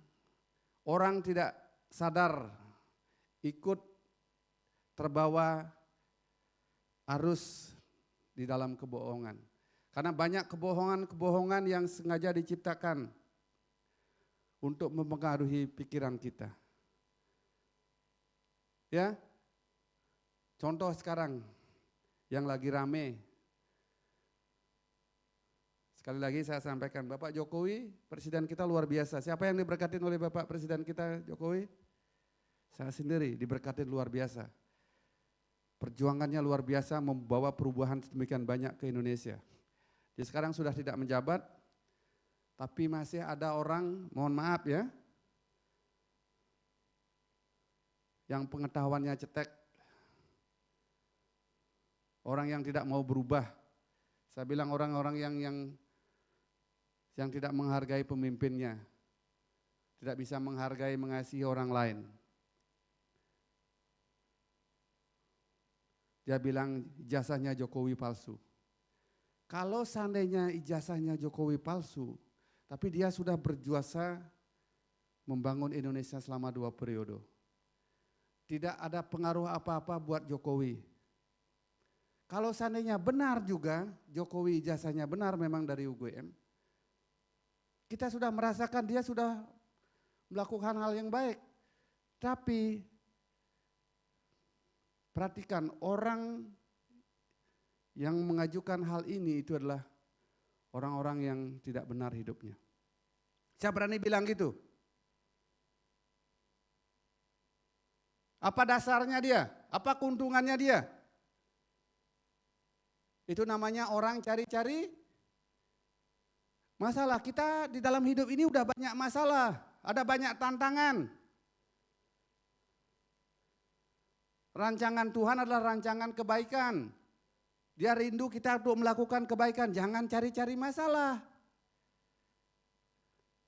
orang tidak sadar ikut terbawa arus di dalam kebohongan. Karena banyak kebohongan-kebohongan yang sengaja diciptakan untuk mempengaruhi pikiran kita. Ya, contoh sekarang yang lagi rame. Sekali lagi saya sampaikan, Bapak Jokowi, Presiden kita luar biasa. Siapa yang diberkatin oleh Bapak Presiden kita Jokowi? Saya sendiri diberkatin luar biasa. Perjuangannya luar biasa membawa perubahan sedemikian banyak ke Indonesia. Dia sekarang sudah tidak menjabat, tapi masih ada orang, mohon maaf ya, yang pengetahuannya cetek. Orang yang tidak mau berubah. Saya bilang orang-orang yang tidak menghargai pemimpinnya, tidak bisa menghargai, mengasihi orang lain. Dia bilang ijazahnya Jokowi palsu. Kalau seandainya ijazahnya Jokowi palsu, tapi dia sudah berjasa membangun Indonesia selama 2 periode. Tidak ada pengaruh apa-apa buat Jokowi. Kalau seandainya benar juga, Jokowi ijazahnya benar memang dari UGM, kita sudah merasakan dia sudah melakukan hal yang baik. Tapi perhatikan, orang yang mengajukan hal ini itu adalah orang-orang yang tidak benar hidupnya. Saya berani bilang gitu. Apa dasarnya dia? Apa keuntungannya dia? Itu namanya orang cari-cari masalah. Kita di dalam hidup ini udah banyak masalah, ada banyak tantangan. Rancangan Tuhan adalah rancangan kebaikan. Dia rindu kita untuk melakukan kebaikan, jangan cari-cari masalah.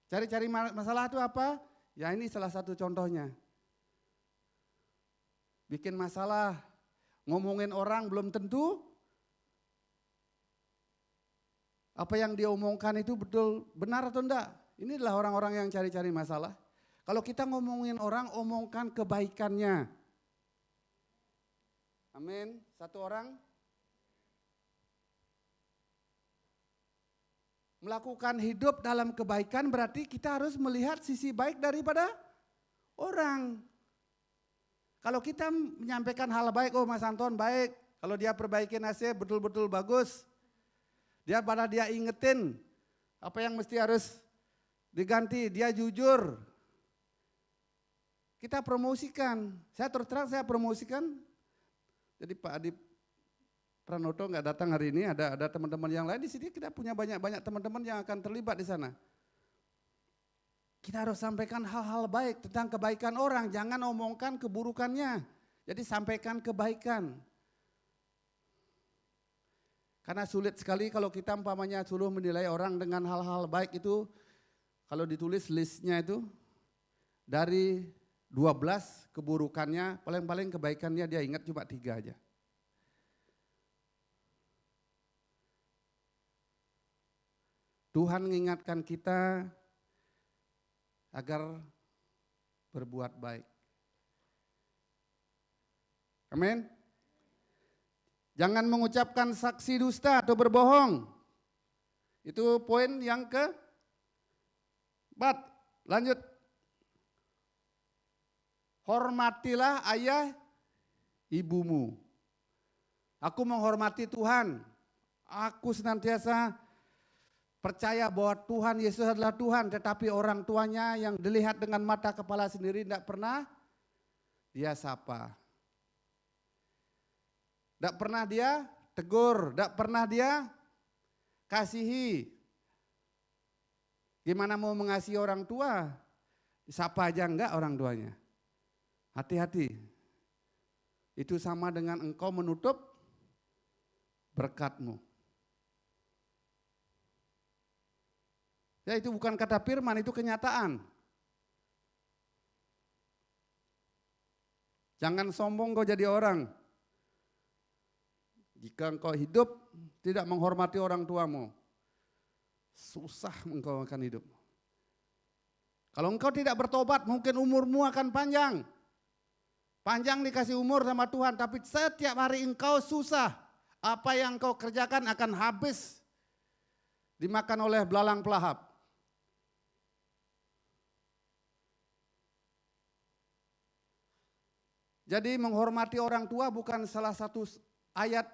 Cari-cari masalah itu apa? Ya ini salah satu contohnya. Bikin masalah, ngomongin orang belum tentu apa yang dia omongkan itu betul benar atau enggak. Ini adalah orang-orang yang cari-cari masalah. Kalau kita ngomongin orang, omongkan kebaikannya. Amin. Satu orang melakukan hidup dalam kebaikan berarti kita harus melihat sisi baik daripada orang. Kalau kita menyampaikan hal baik, oh Mas Anton baik. Kalau dia perbaikin AC betul-betul bagus. Dia ingetin apa yang mesti harus diganti, dia jujur. Kita promosikan. Saya terus terang saya promosikan. Jadi Pak Adi Pranoto nggak datang hari ini, ada teman-teman yang lain di sini, kita punya banyak teman-teman yang akan terlibat di sana. Kita harus sampaikan hal-hal baik tentang kebaikan orang, jangan omongkan keburukannya. Jadi sampaikan kebaikan. Karena sulit sekali kalau kita umpamanya suruh menilai orang dengan hal-hal baik itu, kalau ditulis listnya itu dari 12 keburukannya, paling-paling kebaikannya dia ingat cuma 3 aja. Tuhan mengingatkan kita agar berbuat baik. Amin. Jangan mengucapkan saksi dusta atau berbohong. Itu poin yang ke-4. Lanjut. Hormatilah ayah ibumu. Aku menghormati Tuhan. Aku senantiasa percaya bahwa Tuhan Yesus adalah Tuhan, tetapi orang tuanya yang dilihat dengan mata kepala sendiri tidak pernah dia sapa. Tidak pernah dia tegur, tidak pernah dia kasihi. Gimana mau mengasihi orang tua? Sapa aja enggak orang tuanya. Hati-hati. Itu sama dengan engkau menutup berkatmu. Ya itu bukan kata firman, itu kenyataan. Jangan sombong kau jadi orang. Jika engkau hidup tidak menghormati orang tuamu, susah engkau akan hidup. Kalau engkau tidak bertobat, mungkin umurmu akan panjang. Panjang dikasih umur sama Tuhan, tapi setiap hari engkau susah. Apa yang engkau kerjakan akan habis dimakan oleh belalang pelahap. Jadi menghormati orang tua bukan salah satu ayat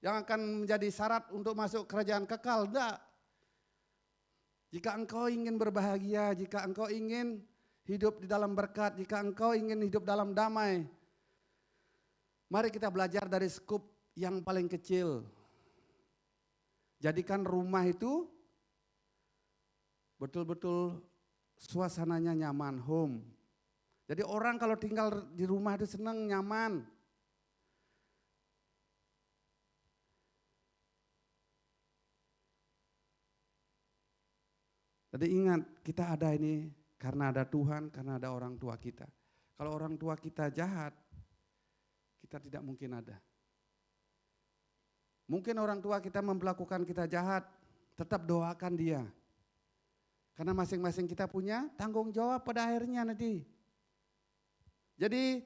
yang akan menjadi syarat untuk masuk kerajaan kekal. Enggak. Jika engkau ingin berbahagia, jika engkau ingin hidup di dalam berkat, jika engkau ingin hidup dalam damai, mari kita belajar dari skup yang paling kecil. Jadikan rumah itu betul-betul suasananya nyaman, home. Jadi orang kalau tinggal di rumah itu senang, nyaman. Jadi ingat, kita ada ini karena ada Tuhan, karena ada orang tua kita. Kalau orang tua kita jahat, kita tidak mungkin ada. Mungkin orang tua kita memperlakukan kita jahat, tetap doakan dia. Karena masing-masing kita punya tanggung jawab pada akhirnya nanti. Jadi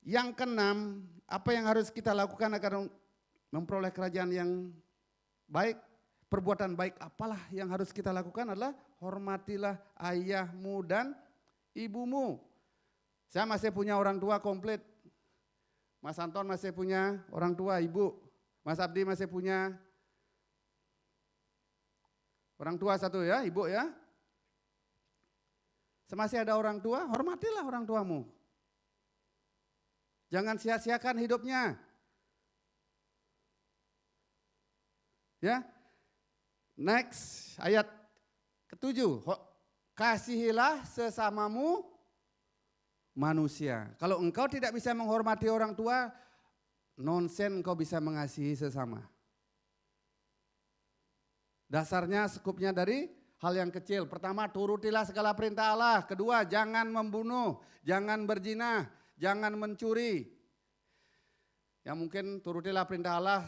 yang keenam, apa yang harus kita lakukan agar memperoleh kerajaan yang baik? Perbuatan baik apalah yang harus kita lakukan adalah hormatilah ayahmu dan ibumu. Saya masih punya orang tua komplit. Mas Anton masih punya orang tua ibu. Mas Abdi masih punya orang tua satu ya, ibu ya. Semasih ada orang tua, hormatilah orang tuamu. Jangan sia-siakan hidupnya. Ya. Next, ayat ke-7. Kasihilah sesamamu manusia. Kalau engkau tidak bisa menghormati orang tua, nonsen engkau bisa mengasihi sesama. Dasarnya skupnya dari hal yang kecil. Pertama, turutilah segala perintah Allah. Kedua, jangan membunuh, jangan berzina, jangan mencuri. Ya mungkin turutilah perintah Allah,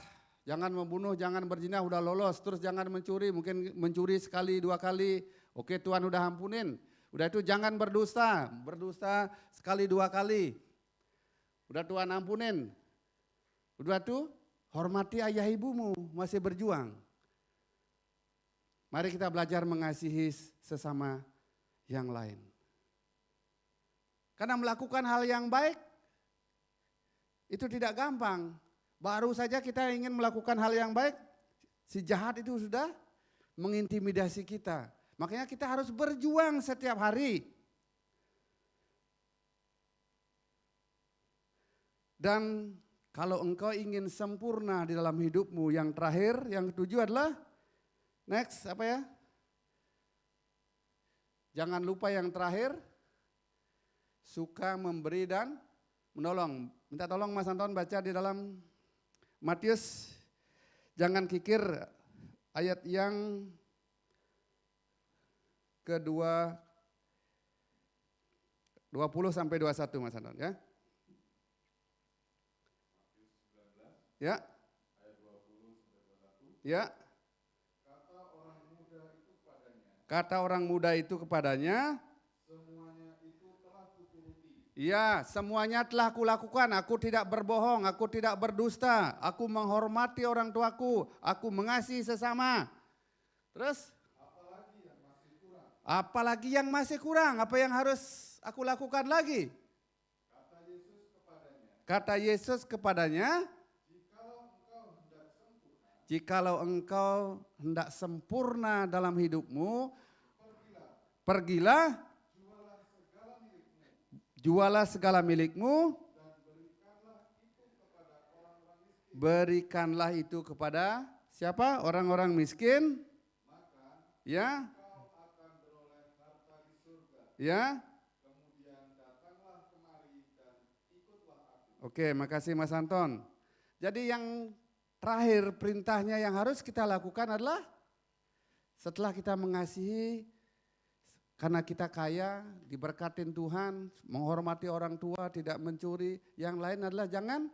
jangan membunuh, jangan berzina, udah lolos. Terus jangan mencuri, mungkin mencuri sekali, 2 kali. Oke, Tuhan udah ampunin. Udah itu jangan berdusta, berdusta sekali 2 kali. Udah Tuhan ampunin. Udah itu hormati ayah ibumu, masih berjuang. Mari kita belajar mengasihi sesama yang lain. Karena melakukan hal yang baik itu tidak gampang. Baru saja kita ingin melakukan hal yang baik, si jahat itu sudah mengintimidasi kita. Makanya kita harus berjuang setiap hari. Dan kalau engkau ingin sempurna di dalam hidupmu, yang terakhir, yang ke-7 adalah next, apa ya? Jangan lupa yang terakhir, suka memberi dan menolong. Minta tolong Mas Anton baca di dalam Matius, jangan kikir ayat yang kedua 20 sampai 21 Mas Anton ya. Ya. Ya. Kata orang muda itu kepadanya, semuanya itu telah kuturuti. Iya, semuanya telah kulakukan. Aku tidak berbohong, aku tidak berdusta, aku menghormati orang tuaku, aku mengasihi sesama. Terus? Apalagi yang masih kurang, apa yang harus aku lakukan lagi? Kata Yesus kepadanya, jikalau engkau hendak sempurna dalam hidupmu, pergilah, jualah segala milikmu, berikanlah itu kepada siapa? Orang-orang miskin. Ya. Ya. Oke, makasih Mas Anton. Jadi yang terakhir perintahnya yang harus kita lakukan adalah Setelah kita mengasihi, karena kita kaya, diberkatin Tuhan, menghormati orang tua, tidak mencuri. Yang lain adalah jangan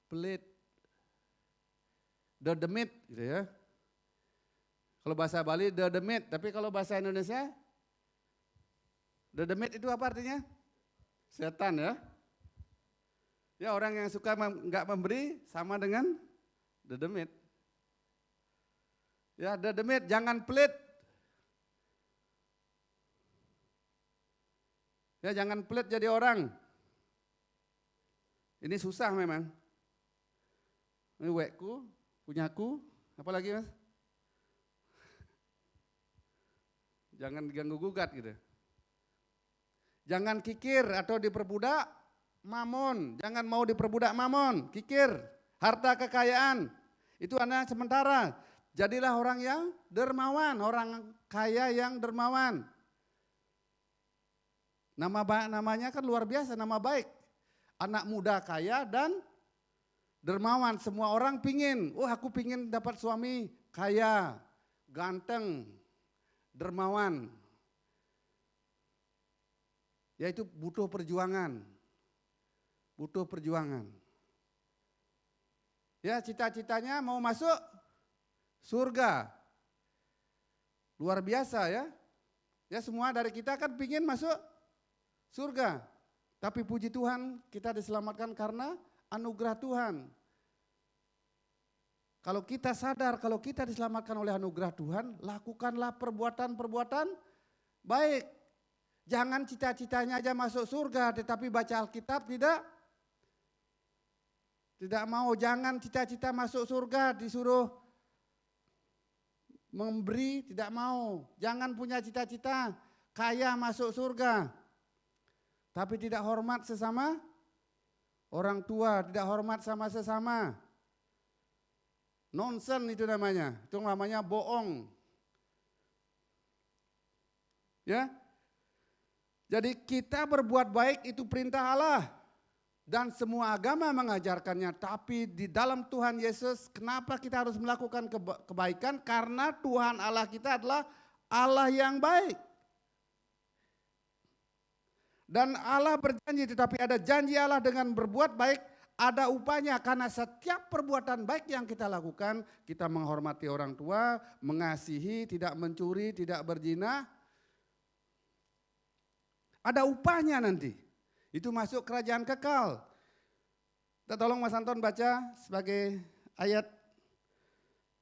pelit, dedemit gitu ya. Kalau bahasa Bali dedemit, tapi kalau bahasa Indonesia dedemit itu apa artinya? Setan ya. Ya orang yang suka nggak memberi sama dengan dedemit. Ya dedemit, jangan pelit. Ya jangan pelit jadi orang. Ini susah memang. Ini wekku, punyaku, apa lagi mas? Jangan diganggu gugat gitu. Jangan kikir atau diperbudak mamon. Jangan mau diperbudak mamon, kikir, harta kekayaan. Itu hanya sementara. Jadilah orang yang dermawan, orang kaya yang dermawan. Namanya kan luar biasa, nama baik. Anak muda kaya dan dermawan. Semua orang pingin, aku pingin dapat suami kaya, ganteng, dermawan. Yaitu butuh perjuangan. Butuh perjuangan. Ya cita-citanya mau masuk surga. Luar biasa ya. Ya semua dari kita kan pingin masuk surga. Tapi puji Tuhan kita diselamatkan karena anugerah Tuhan. Kalau kita sadar, kalau kita diselamatkan oleh anugerah Tuhan, lakukanlah perbuatan-perbuatan baik. Jangan cita-citanya aja masuk surga, tetapi baca Alkitab tidak mau. Jangan cita-cita masuk surga disuruh memberi, tidak mau. Jangan punya cita-cita kaya masuk surga. Tapi tidak hormat sesama orang tua, tidak hormat sama sesama. Nonsen itu namanya bohong. Ya. Jadi kita berbuat baik itu perintah Allah. Dan semua agama mengajarkannya. Tapi di dalam Tuhan Yesus, kenapa kita harus melakukan kebaikan? Karena Tuhan Allah kita adalah Allah yang baik. Dan Allah berjanji, tetapi ada janji Allah dengan berbuat baik, ada upahnya. Karena setiap perbuatan baik yang kita lakukan, kita menghormati orang tua, mengasihi, tidak mencuri, tidak berzina. Ada upahnya nanti. Itu masuk kerajaan kekal. Kita tolong Mas Anton baca sebagai ayat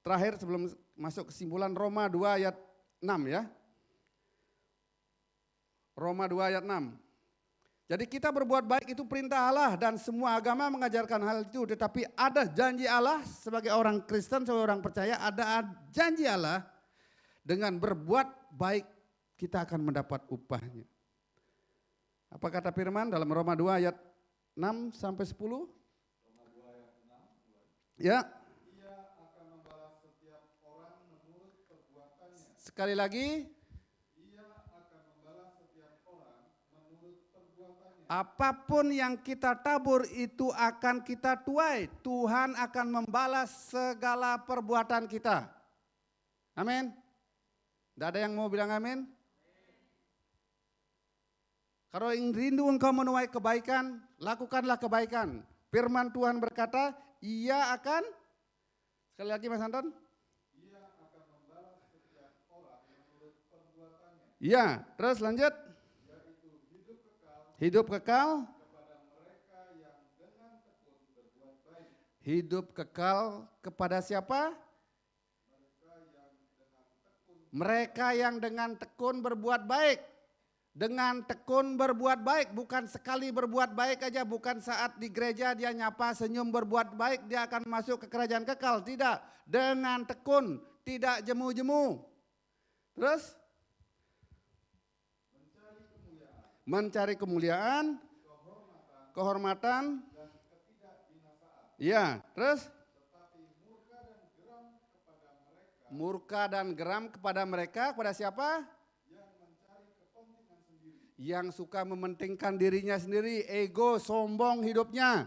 terakhir sebelum masuk kesimpulan Roma 2 ayat 6 ya. Roma 2 ayat 6. Jadi kita berbuat baik itu perintah Allah dan semua agama mengajarkan hal itu. Tetapi ada janji Allah sebagai orang Kristen, sebagai orang percaya, ada janji Allah dengan berbuat baik kita akan mendapat upahnya. Apa kata firman dalam Roma 2 ayat 6 sampai 10? Roma 2 ayat 6. Ya. Ia akan membalas setiap orang menurut perbuatannya. Sekali lagi. Apapun yang kita tabur itu akan kita tuai. Tuhan akan membalas segala perbuatan kita. Amin. Tidak ada yang mau bilang amin? Kalau rindu engkau menuai kebaikan, lakukanlah kebaikan. Firman Tuhan berkata, ia akan, sekali lagi Mas Anton. Ia akan membalas setiap orang menurut perbuatannya. Iya, terus lanjut. Hidup kekal kepada mereka yang dengan tekun berbuat baik. Hidup kekal kepada siapa? Mereka yang dengan tekun berbuat baik. Dengan tekun berbuat baik, bukan sekali berbuat baik aja, bukan saat di gereja dia nyapa senyum berbuat baik dia akan masuk ke kerajaan kekal, tidak. Dengan tekun, tidak jemu-jemu. Terus? Mencari kemuliaan, kehormatan, dan ketidakbinasaan. Iya, terus? Tetapi murka dan geram kepada mereka, kepada siapa? Yang mencari kepentingan sendiri. Yang suka mementingkan dirinya sendiri, ego, sombong hidupnya.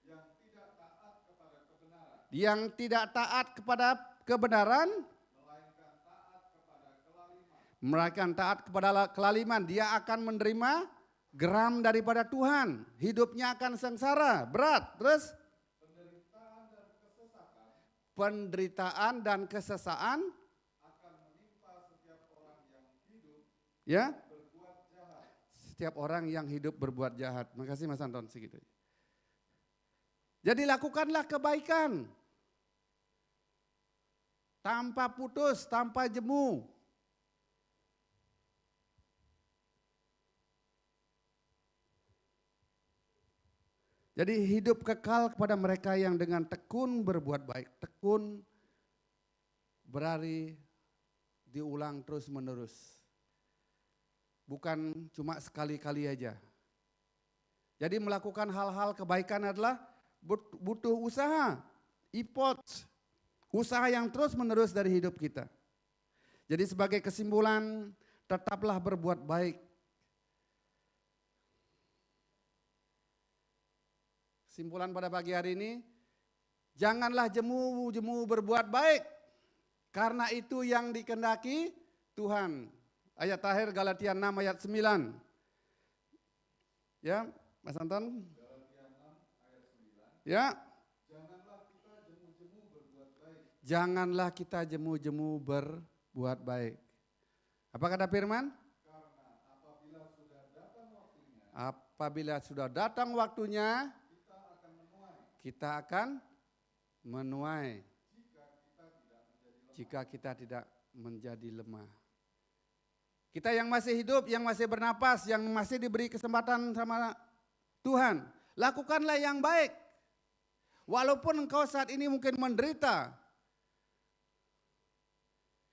Yang tidak taat kepada kebenaran. Yang tidak taat kepada kebenaran. mereka yang taat kepada kelaliman, dia akan menerima geram daripada Tuhan. Hidupnya akan sengsara, berat. Terus penderitaan dan kesesaan akan menimpa setiap orang yang hidup berbuat jahat. Setiap orang yang hidup berbuat jahat. Makasih Mas Anton, segitu. Jadi lakukanlah kebaikan. Tanpa putus, tanpa jemu. Jadi hidup kekal kepada mereka yang dengan tekun berbuat baik. Tekun berarti diulang terus menerus. Bukan cuma sekali-kali aja. Jadi melakukan hal-hal kebaikan adalah butuh usaha, effort, usaha yang terus menerus dari hidup kita. Jadi sebagai kesimpulan, tetaplah berbuat baik. Kesimpulan pada pagi hari ini, janganlah jemu-jemu berbuat baik, karena itu yang dikehendaki Tuhan. Ayat terakhir Galatia 6 ayat 9. Ya, Mas Anton. Galatia 6 ayat 9. Ya. Janganlah kita jemu-jemu berbuat baik. Janganlah kita jemu-jemu berbuat baik. Apa kata firman? Karena apabila sudah datang waktunya, kita akan menuai jika kita tidak menjadi lemah. Kita yang masih hidup, yang masih bernapas, yang masih diberi kesempatan sama Tuhan, lakukanlah yang baik. Walaupun engkau saat ini mungkin menderita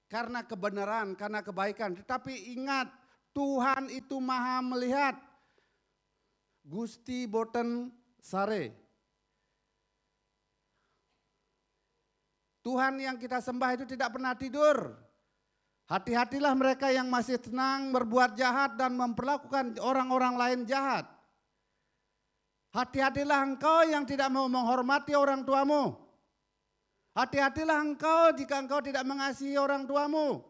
karena kebenaran, karena kebaikan, tetapi ingat Tuhan itu maha melihat. Gusti boten sare. Tuhan yang kita sembah itu tidak pernah tidur. Hati-hatilah mereka yang masih senang berbuat jahat dan memperlakukan orang-orang lain jahat. Hati-hatilah engkau yang tidak mau menghormati orang tuamu. Hati-hatilah engkau jika engkau tidak mengasihi orang tuamu.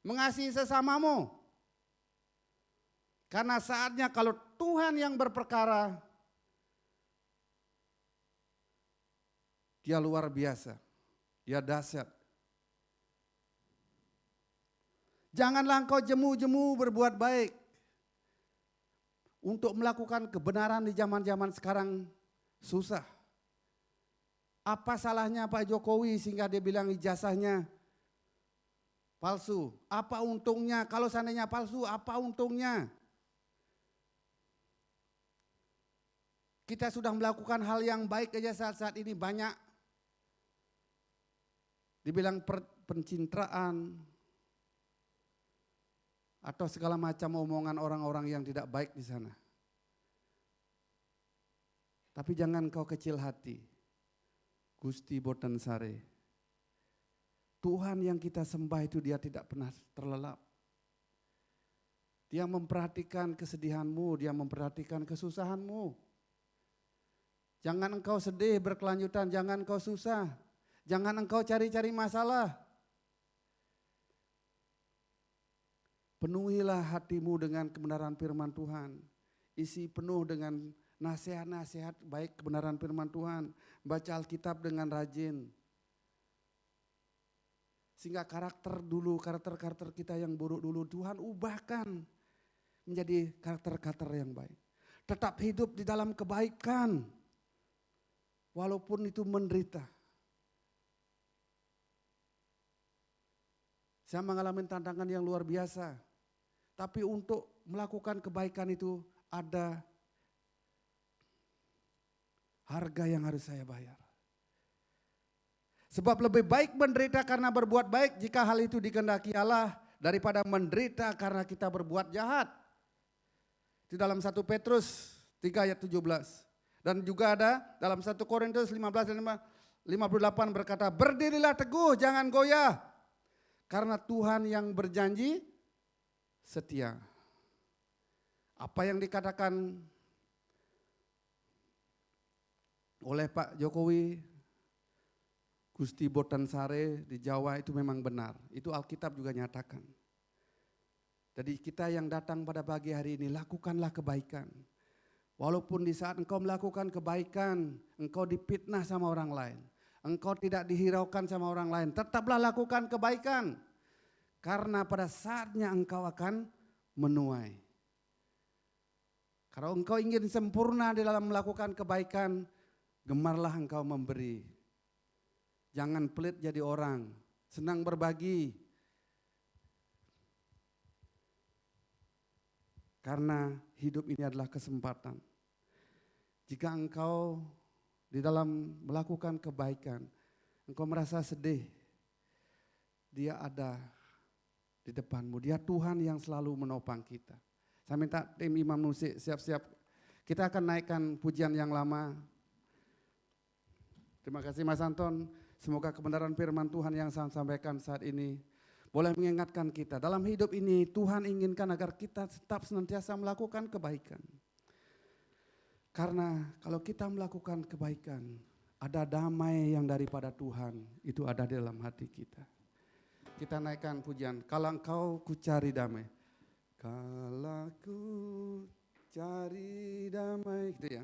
Mengasihi sesamamu. Karena saatnya kalau Tuhan yang berperkara, dia luar biasa, dia dahsyat. Janganlah engkau jemu-jemu berbuat baik. Untuk melakukan kebenaran di zaman-zaman sekarang susah. Apa salahnya Pak Jokowi sehingga dia bilang ijazahnya palsu? Apa untungnya? Kalau seandainya palsu, apa untungnya? Kita sudah melakukan hal yang baik aja saat-saat ini banyak dibilang pencitraan atau segala macam omongan orang-orang yang tidak baik di sana. Tapi jangan kau kecil hati. Gusti boten sare. Tuhan yang kita sembah itu dia tidak pernah terlelap. Dia memperhatikan kesedihanmu, dia memperhatikan kesusahanmu. Jangan engkau sedih berkelanjutan, jangan engkau susah. Jangan engkau cari-cari masalah. Penuhilah hatimu dengan kebenaran firman Tuhan. Isi penuh dengan nasihat-nasihat baik kebenaran firman Tuhan. Baca Alkitab dengan rajin. Sehingga karakter kita yang buruk dulu Tuhan ubahkan menjadi karakter-karakter yang baik. Tetap hidup di dalam kebaikan. Walaupun itu menderita. Saya mengalami tantangan yang luar biasa. Tapi untuk melakukan kebaikan itu ada harga yang harus saya bayar. Sebab lebih baik menderita karena berbuat baik jika hal itu dikehendaki Allah daripada menderita karena kita berbuat jahat. Di dalam 1 Petrus 3 ayat 17. Dan juga ada dalam 1 Korintus 15 dan 58 berkata, berdirilah teguh, jangan goyah. Karena Tuhan yang berjanji setia. Apa yang dikatakan oleh Pak Jokowi, Gusti boten sare di Jawa itu memang benar. Itu Alkitab juga nyatakan. Jadi kita yang datang pada pagi hari ini, lakukanlah kebaikan. Walaupun di saat engkau melakukan kebaikan, engkau dipitnah sama orang lain. Engkau tidak dihiraukan sama orang lain, tetaplah lakukan kebaikan. Karena pada saatnya engkau akan menuai. Kalau engkau ingin sempurna di dalam melakukan kebaikan, gemarlah engkau memberi. Jangan pelit jadi orang, senang berbagi. Karena hidup ini adalah kesempatan. Jika engkau di dalam melakukan kebaikan, engkau merasa sedih, Dia ada di depanmu. Dia Tuhan yang selalu menopang kita. Saya minta tim Imam Musik siap-siap. Kita akan naikkan pujian yang lama. Terima kasih Mas Anton. Semoga kebenaran firman Tuhan yang saya sampaikan saat ini boleh mengingatkan kita. Dalam hidup ini Tuhan inginkan agar kita tetap senantiasa melakukan kebaikan. Karena kalau kita melakukan kebaikan, ada damai yang daripada Tuhan, itu ada di dalam hati kita. Kita naikkan pujian, kalau engkau ku cari damai. Kalau ku cari damai, gitu ya.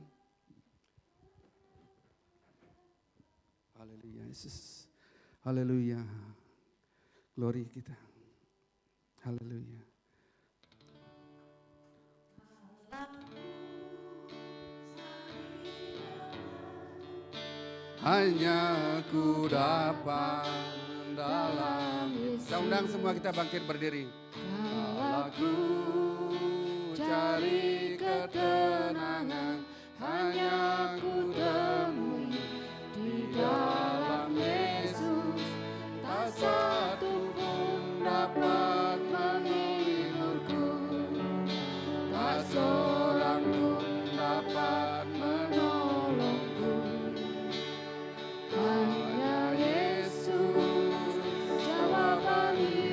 Haleluya Yesus. Haleluya. Glory kita. Haleluya. Hanya ku dapat dalam Yesus. Kita undang semua, kita bangkit berdiri. Kalau ku cari ketenangan, hanya ku temui di dalam Yesus. Tak satu pun dapat menghiburku, tak seorang pun dapat menolongku. Hanya Yesus jawaban hidupku.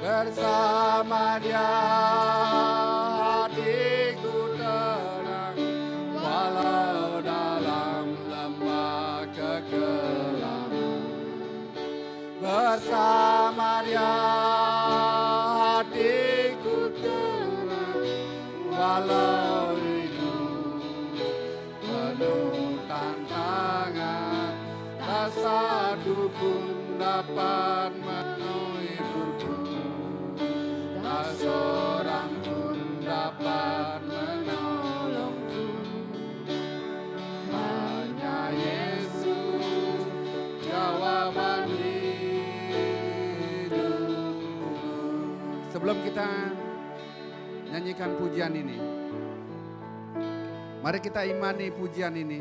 Bersama Dia hatiku tenang, walau dalam lembah kekelaman. Bersama Dia hatiku tenang, walau hidup penuh tantangan, tak satu pun dapat menghiburku, tak seorang pun dapat menolongku. Hanya Yesus jawaban hidupku. Sebelum kita nyanyikan pujian ini, mari kita imani pujian ini.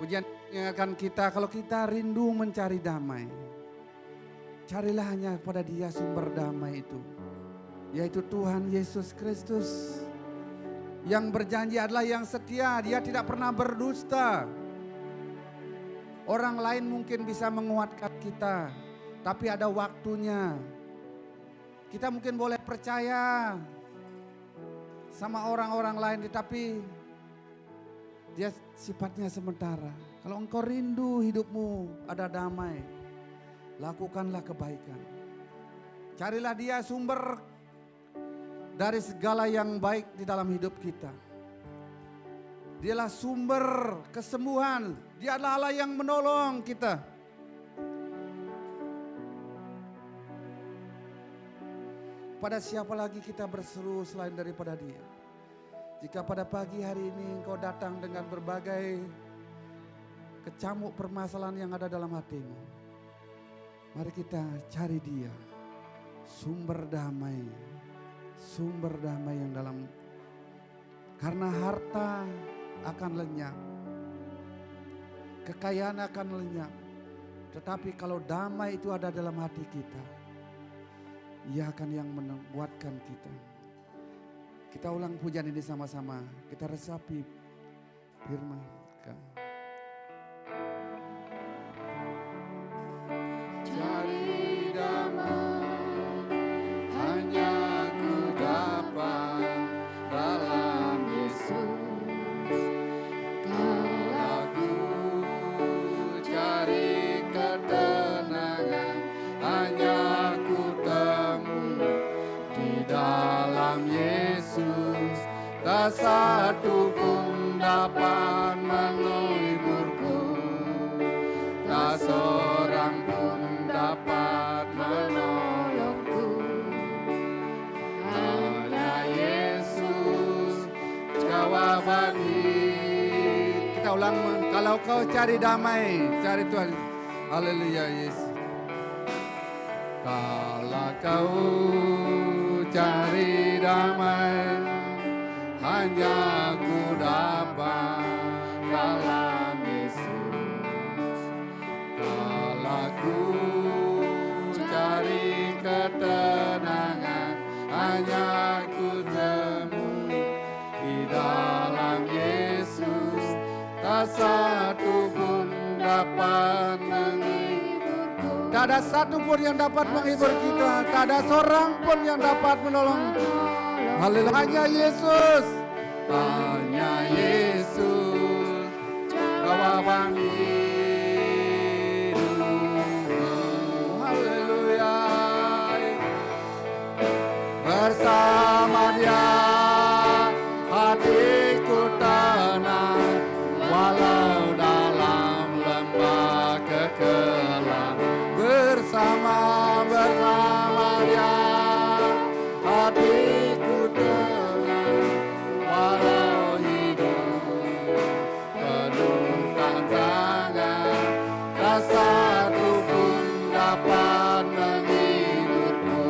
Pujian mengingatkan kita kalau kita rindu mencari damai, carilah hanya pada Dia sumber damai itu, yaitu Tuhan Yesus Kristus. Yang berjanji adalah yang setia, Dia tidak pernah berdusta. Orang lain mungkin bisa menguatkan kita, tapi ada waktunya. Kita mungkin boleh percaya sama orang-orang lain, tetapi Dia sifatnya sementara. Kalau engkau rindu hidupmu ada damai, lakukanlah kebaikan. Carilah Dia sumber dari segala yang baik di dalam hidup kita. Dialah sumber kesembuhan. Dia adalah Allah yang menolong kita. Pada siapa lagi kita berseru selain daripada Dia? Jika pada pagi hari ini engkau datang dengan berbagai kecamuk permasalahan yang ada dalam hatimu, mari kita cari Dia, sumber damai yang dalam, karena harta akan lenyap, kekayaan akan lenyap, tetapi kalau damai itu ada dalam hati kita, Ia akan yang menguatkan kita. Kita ulang pujian ini sama-sama. Kita resapi firman. Cari damai, hanya ku dapat dalam Yesus. Kalau ku hanya ku temui di dalam Yesus. Tak satu pun dapat menghiburku, tak seorang pun dapat menolongku. Hanya Yesus jawaban hidup. Kita ulang, kalau kau cari damai, cari Tuhan. Haleluya Yesus. Kalau kau cari damai, hanya ku dapat dalam Yesus. Kalau ku cari ketenangan, hanya ku temui di dalam Yesus. Tak satu pun dapat menghiburku. Tak ada satu pun yang dapat menghibur kita. Tak ada seorang pun yang dapat menolong. Haleluya. Hanya Yesus. Hanya Yesus. Jawaban hidup. Haleluya. Bersama Dia hatiku tenang, walau dalam lembah kekelam. Bersama Dia hatiku tenang, walau hidup penuh tantangan. Tak satu pun dapat menghiburku,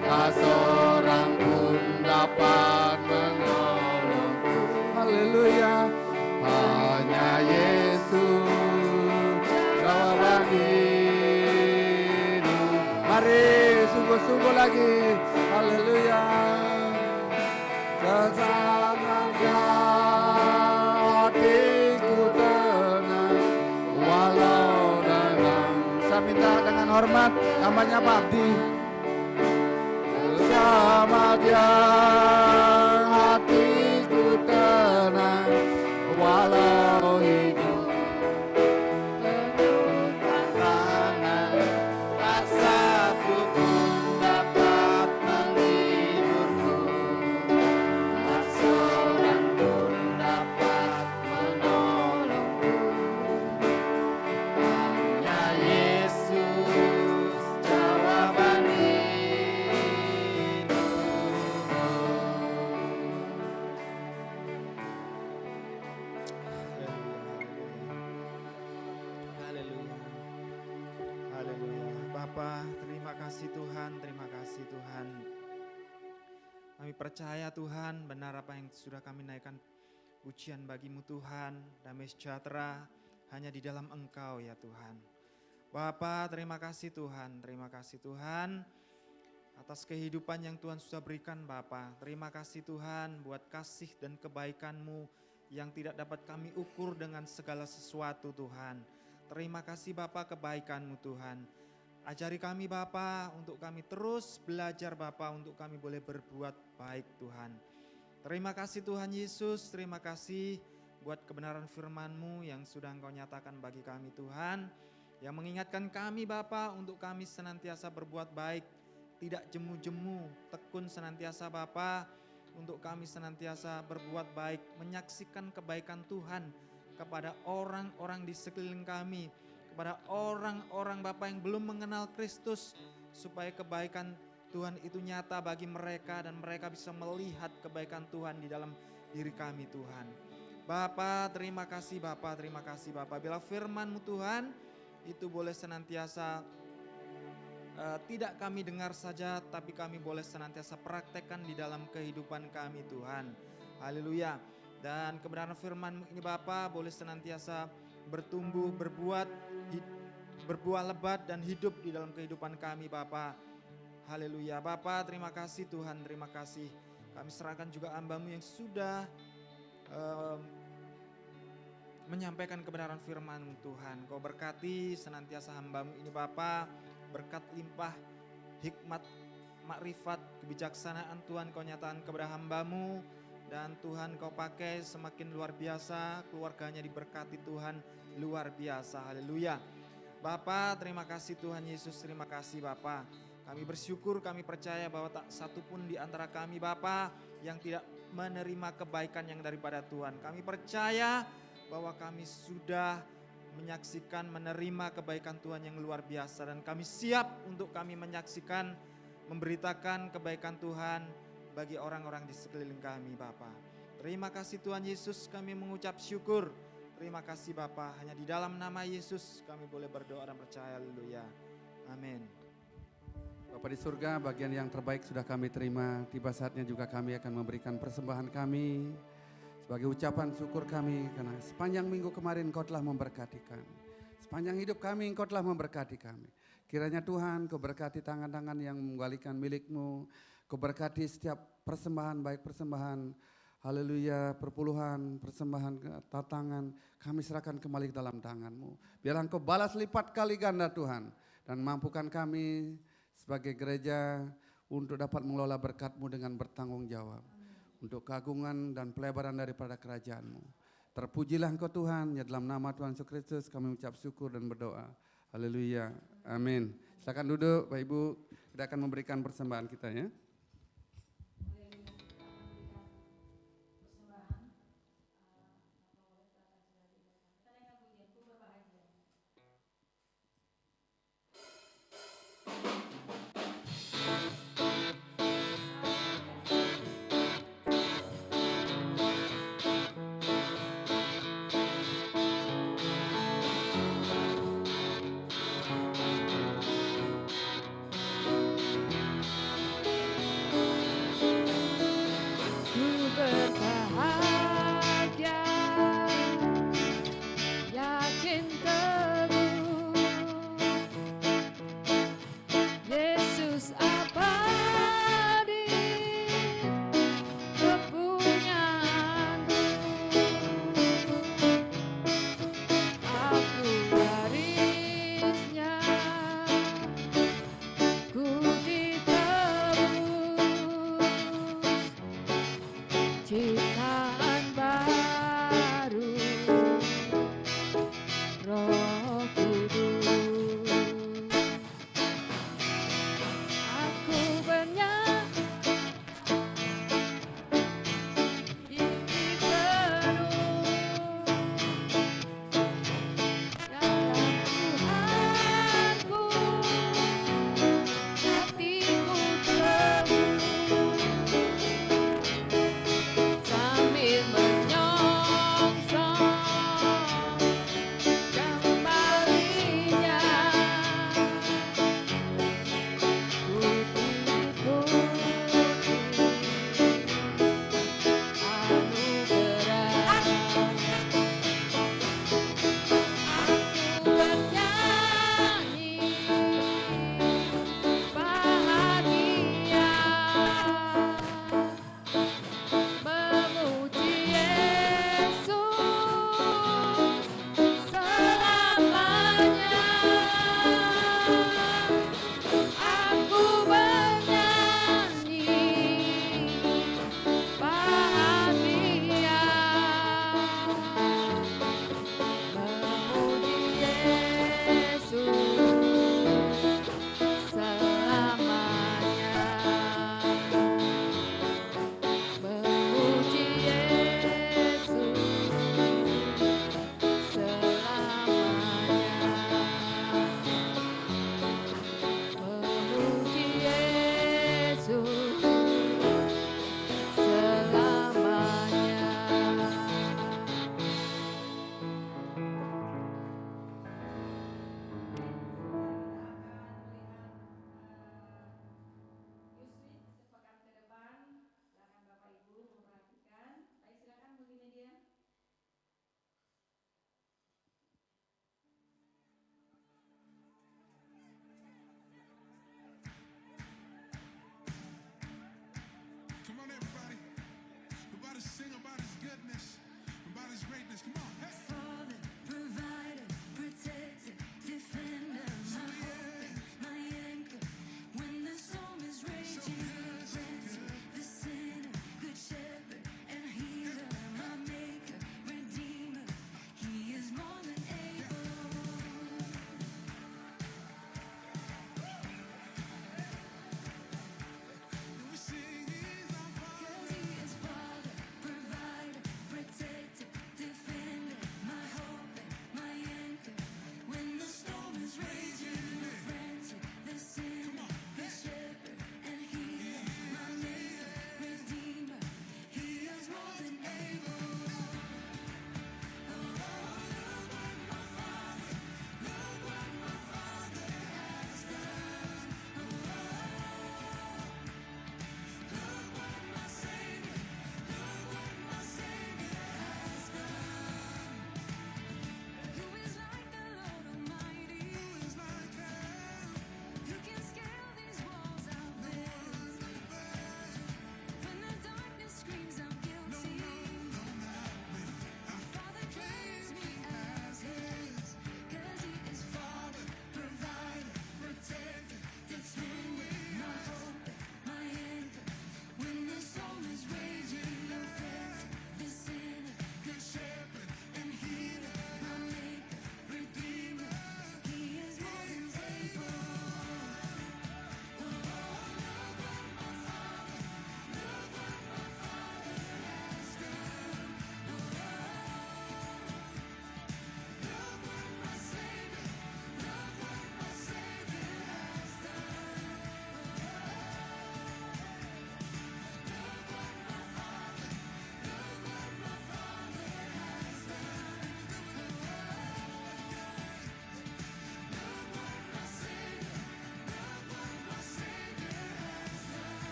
tak seorang pun dapat menolongku. Haleluya. Hanya Yesus jawaban hidup. Mari sungguh-sungguh lagi. Haleluya. Bersama Dia hatiku tenang, walau dalam. Saya minta dengan hormat namanya Pak Abdi. Bersama Dia hatiku tenang, walau hidup penuh tantangan. Tak satu pun dapat menghiburku, tak seorang pun dapat menolongku. Hanya Yesus jawaban hidup. Haleluya. Haleluya. Bapa, terima kasih Tuhan, terima kasih Tuhan. Kami percaya Tuhan, benar apa yang sudah kami naikkan pujian bagimu Tuhan, damai sejahtera hanya di dalam Engkau ya Tuhan. Bapa, terima kasih Tuhan atas kehidupan yang Tuhan sudah berikan Bapa. Terima kasih Tuhan buat kasih dan kebaikan-Mu yang tidak dapat kami ukur dengan segala sesuatu Tuhan. Terima kasih Bapa kebaikan-Mu Tuhan. Ajari kami Bapa untuk kami terus belajar Bapa untuk kami boleh berbuat baik Tuhan. Terima kasih Tuhan Yesus, terima kasih buat kebenaran firman-Mu yang sudah Engkau nyatakan bagi kami Tuhan. Yang mengingatkan kami Bapa untuk kami senantiasa berbuat baik, tidak jemu-jemu, tekun senantiasa Bapa untuk kami senantiasa berbuat baik, menyaksikan kebaikan Tuhan kepada orang-orang di sekeliling kami, kepada orang-orang Bapa yang belum mengenal Kristus, supaya kebaikan Tuhan itu nyata bagi mereka dan mereka bisa melihat kebaikan Tuhan di dalam diri kami Tuhan. Bapa, terima kasih Bapa, terima kasih Bapa. Bila firman-Mu Tuhan itu boleh senantiasa tidak kami dengar saja, tapi kami boleh senantiasa praktekkan di dalam kehidupan kami Tuhan. Haleluya. Dan kebenaran firman ini Bapa boleh senantiasa bertumbuh, berbuah lebat dan hidup di dalam kehidupan kami Bapa. Haleluya. Bapa, terima kasih Tuhan, terima kasih. Kami serahkan juga hamba-Mu yang sudah menyampaikan kebenaran firman Tuhan. Kau berkati senantiasa hamba-Mu ini Bapa, berkat limpah hikmat, makrifat, kebijaksanaan Tuhan Kau nyatakan kepada hamba-Mu. Dan Tuhan Kau pakai semakin luar biasa, keluarganya diberkati Tuhan luar biasa. Haleluya. Bapa, terima kasih Tuhan Yesus, terima kasih Bapa. Kami bersyukur, kami percaya bahwa tak satu pun di antara kami Bapa yang tidak menerima kebaikan yang daripada Tuhan. Kami percaya bahwa kami sudah menyaksikan, menerima kebaikan Tuhan yang luar biasa. Dan kami siap untuk kami menyaksikan, memberitakan kebaikan Tuhan bagi orang-orang di sekeliling kami Bapa. Terima kasih Tuhan Yesus, kami mengucap syukur. Terima kasih Bapa, hanya di dalam nama Yesus kami boleh berdoa dan percaya. Haleluya. Amin. Bapa di surga, bagian yang terbaik sudah kami terima. Tiba saatnya juga kami akan memberikan persembahan kami sebagai ucapan syukur kami karena sepanjang minggu kemarin Engkau telah memberkati kami. Sepanjang hidup kami Engkau telah memberkati kami. Kiranya Tuhan Kau berkati tangan-tangan yang menggalikan milik-Mu. Kau berkati setiap persembahan, baik persembahan haleluya, perpuluhan, persembahan, tatangan, kami serahkan kembali ke dalam tangan-Mu. Biar Engkau balas lipat kali ganda Tuhan. Dan mampukan kami sebagai gereja untuk dapat mengelola berkat-Mu dengan bertanggung jawab. Untuk keagungan dan pelebaran daripada kerajaan-Mu. Terpujilah Engkau Tuhan, ya dalam nama Tuhan Yesus Kristus kami ucap syukur dan berdoa. Haleluya, amin. Silakan duduk Bapak Ibu, kita akan memberikan persembahan kita ya.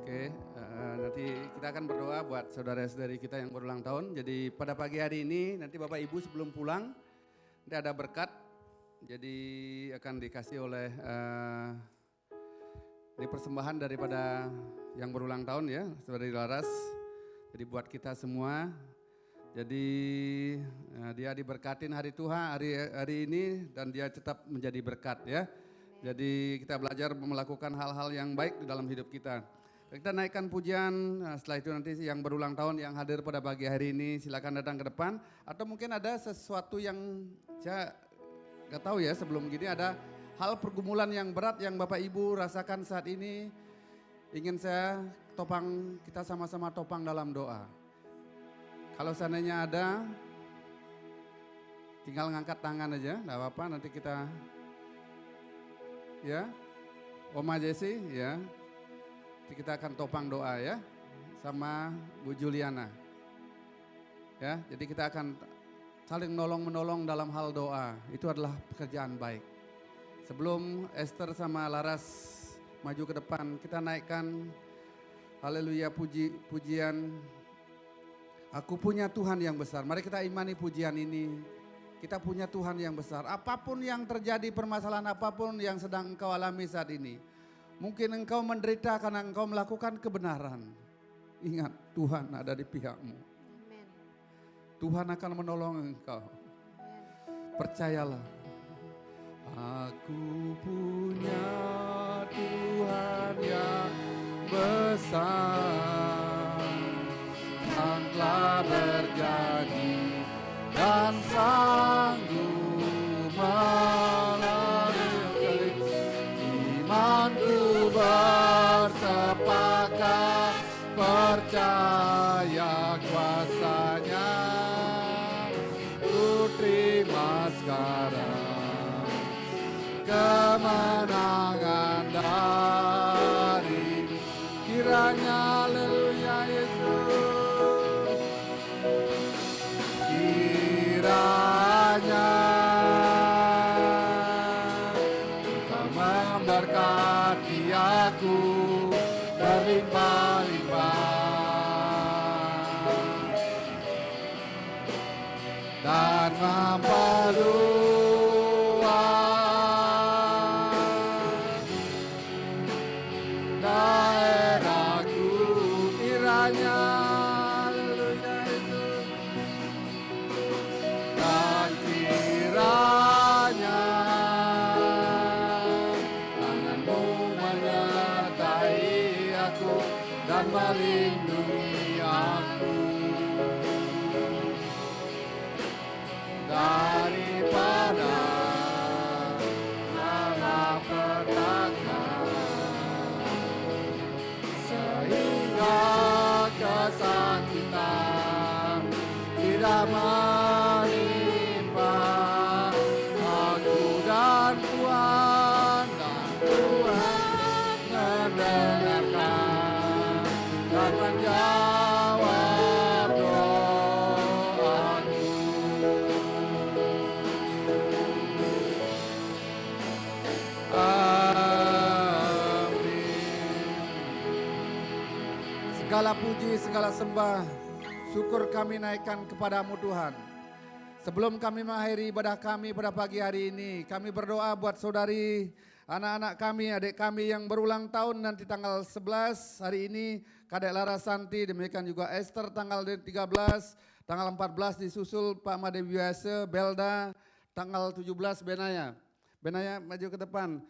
Oke, nanti kita akan berdoa buat saudara-saudari kita yang berulang tahun. Jadi pada pagi hari ini nanti Bapak Ibu sebelum pulang nanti ada berkat. Jadi akan dikasih oleh ini persembahan daripada yang berulang tahun ya, Saudari Laras. Jadi buat kita semua. Jadi dia diberkatin hari Tuhan hari ini dan dia tetap menjadi berkat ya. Jadi kita belajar melakukan hal-hal yang baik di dalam hidup kita. Kita naikkan pujian, setelah itu nanti yang berulang tahun yang hadir pada pagi hari ini silakan datang ke depan. Atau mungkin ada sesuatu yang saya nggak tahu ya sebelum gini ada hal pergumulan yang berat yang Bapak Ibu rasakan saat ini. Ingin saya kita sama-sama topang dalam doa. Kalau seandainya ada, tinggal ngangkat tangan aja, nggak apa-apa nanti kita ya, Oma Jesse ya. Kita akan topang doa ya sama Bu Juliana. Ya, jadi kita akan saling menolong dalam hal doa. Itu adalah pekerjaan baik. Sebelum Esther sama Laras maju ke depan, kita naikkan haleluya pujian. Aku punya Tuhan yang besar. Mari kita imani pujian ini. Kita punya Tuhan yang besar. Apapun yang terjadi, permasalahan apapun yang sedang engkau alami saat ini. Mungkin engkau menderita karena engkau melakukan kebenaran. Ingat, Tuhan ada di pihakmu. Amen. Tuhan akan menolong engkau. Amen. Percayalah. Aku punya Tuhan yang besar, yang telah berjanji dan sanggup melalui imanku bersepakat percaya kuasanya. Ku terima sekarang kemenangan dari kiranya, haleluya Yesus, kiranya Engkau memberkati aku berlimpah-limpah dan memperluas daerahku kiranya, haleluya Yesus, dan kiranya tanganmu menyertai aku dan melindungi aku daripada malapetaka, sehingga kesakitan tidak menimpa aku dan Tuhan menjawab doaku. Segala puji, segala sembah, syukur kami naikkan kepadamu Tuhan. Sebelum kami mengakhiri ibadah kami pada pagi hari ini, kami berdoa buat saudari, anak-anak kami, adik kami yang berulang tahun nanti tanggal 11 hari ini, Kadek Lara Santi, demikian juga Esther tanggal 13, tanggal 14 disusul Pak Made Biasa, Belda, tanggal 17 Benaya. Benaya maju ke depan.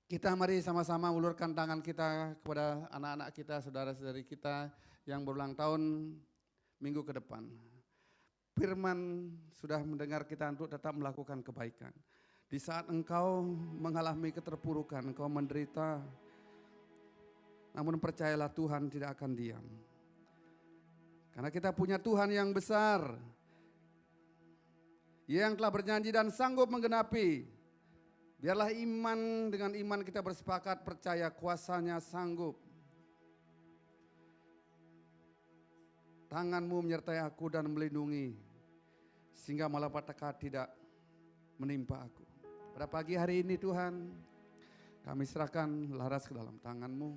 Kita mari sama-sama ulurkan tangan kita kepada anak-anak kita, saudara-saudari kita yang berulang tahun minggu ke depan. Firman sudah mendengar kita untuk tetap melakukan kebaikan. Di saat engkau mengalami keterpurukan, engkau menderita, namun percayalah Tuhan tidak akan diam. Karena kita punya Tuhan yang besar, yang telah berjanji dan sanggup menggenapi. Biarlah iman, dengan iman kita bersepakat percaya kuasanya sanggup. Tanganmu menyertai aku dan melindungi, sehingga malapetaka tidak menimpa aku. Pada pagi hari ini Tuhan, kami serahkan Laras ke dalam tangan-Mu.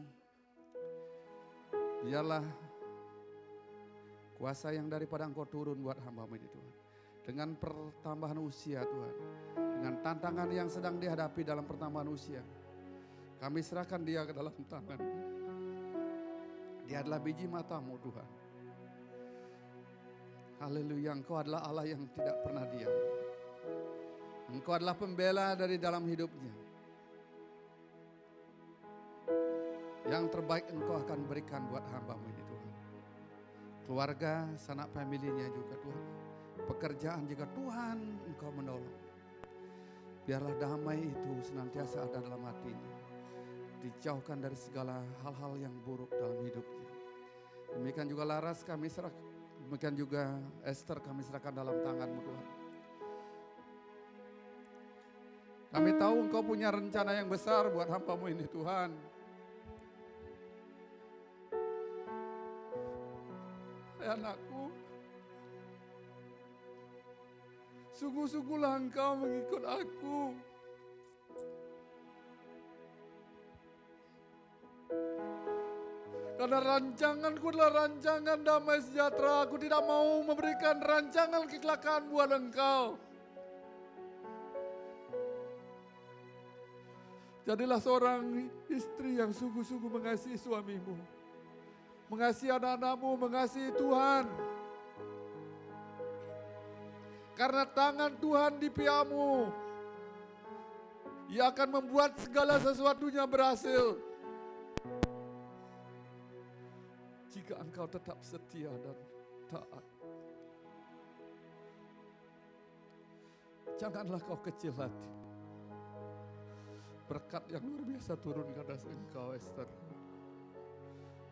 Biarlah kuasa yang daripada Engkau turun buat hamba-Mu ini Tuhan. Dengan pertambahan usia Tuhan, dengan tantangan yang sedang dihadapi dalam pertambahan usia, kami serahkan dia ke dalam tangan. Dia adalah biji mata-Mu Tuhan. Haleluya, Engkau adalah Allah yang tidak pernah diam. Engkau adalah pembela dari dalam hidupnya. Yang terbaik Engkau akan berikan buat hamba-Mu ini Tuhan. Keluarga, sanak familinya juga Tuhan. Pekerjaan juga Tuhan Engkau menolong. Biarlah damai itu senantiasa ada dalam hatinya. Dijauhkan dari segala hal-hal yang buruk dalam hidupnya. Demikian juga Laras kami serahkan. Demikian juga Esther kami serahkan dalam tangan-Mu Tuhan. Kami tahu Engkau punya rencana yang besar buat hamba-Mu ini Tuhan. Hai anakku, sungguh-sungguhlah engkau mengikut aku. Karena rancanganku adalah rancangan damai sejahtera. Aku tidak mau memberikan rancangan kecelakaan buat engkau. Jadilah seorang istri yang sungguh-sungguh mengasihi suamimu, mengasihi anak-anakmu, mengasihi Tuhan. Karena tangan Tuhan di pihakmu, Ia akan membuat segala sesuatunya berhasil. Jika engkau tetap setia dan taat. Janganlah kau kecil hati. Berkat yang luar biasa turun ke atas engkau Esther.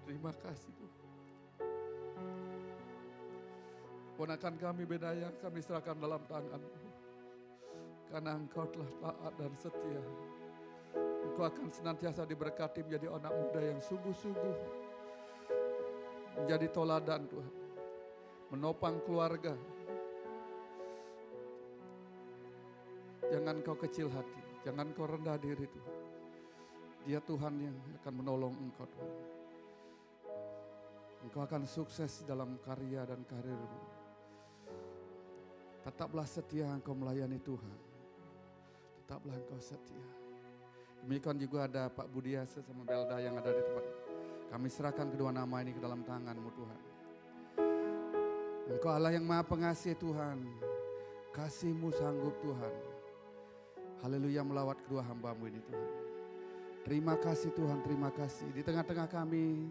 Terima kasih Tuhan. Ponakan kami Benaya kami serahkan dalam tangan-Mu. Karena Engkau telah taat dan setia. Engkau akan senantiasa diberkati menjadi anak muda yang sungguh-sungguh menjadi toladan Tuhan. Menopang keluarga. Jangan kau kecil hati. Jangan kau rendah diri Tuhan. Dia Tuhan yang akan menolong engkau Tuhan. Engkau akan sukses dalam karya dan karirmu. Tetaplah setia engkau melayani Tuhan. Tetaplah engkau setia. Demikian juga ada Pak Budiasa sama Belda yang ada di tempat ini. Kami serahkan kedua nama ini ke dalam tangan-Mu Tuhan. Engkau Allah yang Maha Pengasih Tuhan. Kasih-Mu sanggup Tuhan. Haleluya melawat kedua hamba-Mu ini Tuhan. Terima kasih Tuhan, terima kasih. Di tengah-tengah kami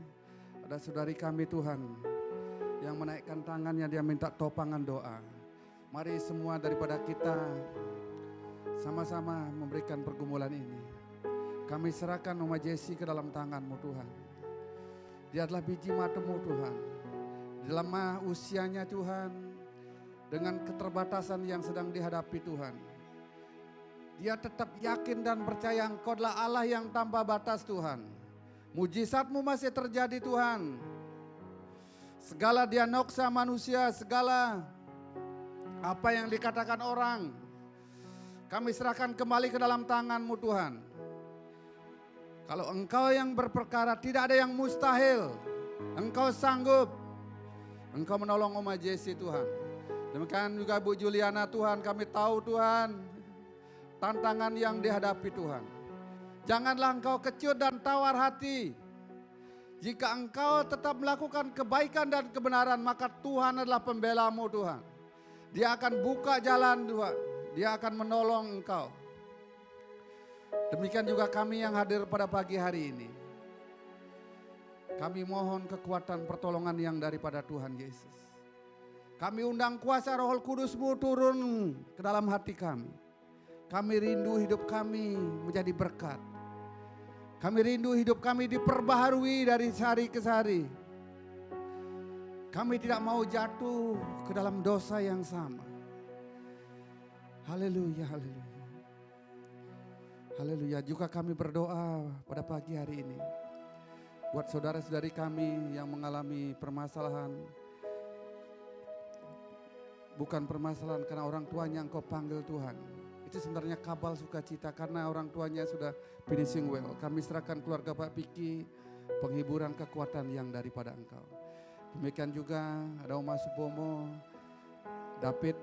ada saudari kami Tuhan yang menaikkan tangannya, dia minta topangan doa. Mari semua daripada kita sama-sama memberikan pergumulan ini. Kami serahkan Mama Jessie ke dalam tangan-Mu Tuhan. Dia adalah biji mata-Mu Tuhan. Dalam usianya Tuhan, dengan keterbatasan yang sedang dihadapi Tuhan. Dia tetap yakin dan percaya Engkau adalah Allah yang tanpa batas Tuhan. Mujizat-Mu masih terjadi Tuhan. Segala diagnosa manusia, segala apa yang dikatakan orang, kami serahkan kembali ke dalam tangan-Mu Tuhan. Kalau Engkau yang berperkara, tidak ada yang mustahil. Engkau sanggup. Engkau menolong Oma Jesse Tuhan. Demikian juga Bu Juliana Tuhan, kami tahu Tuhan tantangan yang dihadapi Tuhan. Janganlah Engkau kecut dan tawar hati. Jika Engkau tetap melakukan kebaikan dan kebenaran, maka Tuhan adalah pembela-Mu Tuhan. Dia akan buka jalan Tuhan. Dia akan menolong Engkau. Demikian juga kami yang hadir pada pagi hari ini. Kami mohon kekuatan pertolongan yang daripada Tuhan Yesus. Kami undang kuasa Roh Kudus-Mu turun ke dalam hati kami. Kami rindu hidup kami menjadi berkat. Kami rindu hidup kami diperbaharui dari hari ke hari. Kami tidak mau jatuh ke dalam dosa yang sama. Haleluya, haleluya. Haleluya. Juga kami berdoa pada pagi hari ini buat saudara-saudari kami yang mengalami permasalahan. Bukan permasalahan karena orang tuanya Engkau panggil Tuhan. Itu sebenarnya kabar sukacita karena orang tuanya sudah finishing well. Kami serahkan keluarga Pak Piki penghiburan kekuatan yang daripada Engkau. Demikian juga ada Oma Supomo, David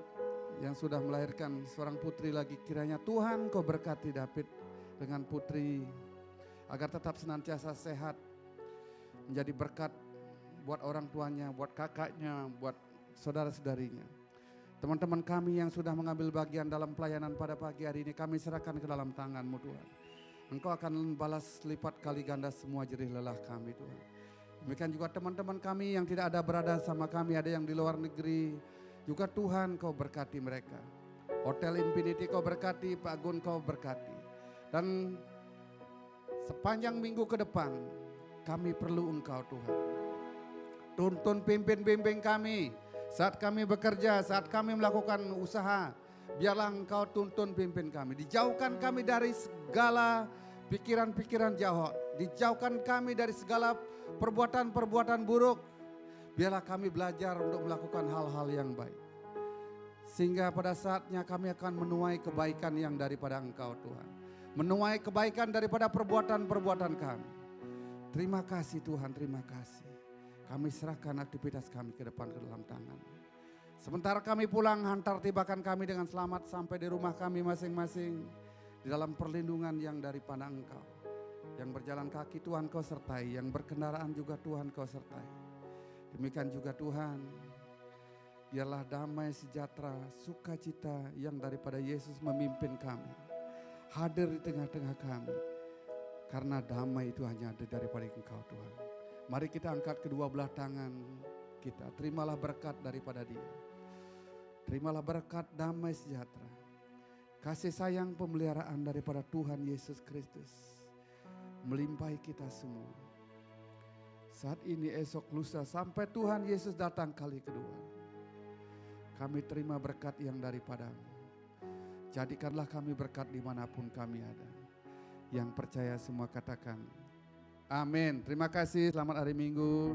yang sudah melahirkan seorang putri lagi. Kiranya Tuhan Kau berkati David dengan putri agar tetap senantiasa sehat. Menjadi berkat buat orang tuanya, buat kakaknya, buat saudara-saudarinya. Teman-teman kami yang sudah mengambil bagian dalam pelayanan pada pagi hari ini, kami serahkan ke dalam tangan-Mu Tuhan. Engkau akan balas lipat kali ganda semua jerih lelah kami Tuhan. Demikian juga teman-teman kami yang tidak ada berada sama kami, ada yang di luar negeri. Juga Tuhan Kau berkati mereka. Hotel Infinity Kau berkati, Pak Gun Kau berkati. Dan sepanjang minggu ke depan kami perlu Engkau Tuhan. Tuntun pimpin-pimpin kami. Saat kami bekerja, saat kami melakukan usaha, biarlah Engkau tuntun pimpin kami. Dijauhkan kami dari segala pikiran-pikiran jahat. Dijauhkan kami dari segala perbuatan-perbuatan buruk. Biarlah kami belajar untuk melakukan hal-hal yang baik. Sehingga pada saatnya kami akan menuai kebaikan yang daripada Engkau Tuhan. Menuai kebaikan daripada perbuatan-perbuatan kami. Terima kasih Tuhan, terima kasih. Kami serahkan aktivitas kami ke depan ke dalam tangan. Sementara kami pulang, hantar tibakan kami dengan selamat sampai di rumah kami masing-masing. Di dalam perlindungan yang daripada Engkau. Yang berjalan kaki Tuhan Kau sertai, yang berkendaraan juga Tuhan Kau sertai. Demikian juga Tuhan, biarlah damai sejahtera, sukacita yang daripada Yesus memimpin kami. Hadir di tengah-tengah kami. Karena damai itu hanya ada daripada Engkau Tuhan. Mari kita angkat kedua belah tangan kita. Terimalah berkat daripada Dia. Terimalah berkat damai sejahtera. Kasih sayang pemeliharaan daripada Tuhan Yesus Kristus. Melimpahi kita semua. Saat ini, esok, lusa, sampai Tuhan Yesus datang kali kedua. Kami terima berkat yang daripada-Mu. Jadikanlah kami berkat dimanapun kami ada. Yang percaya semua katakan amin. Terima kasih, selamat hari Minggu.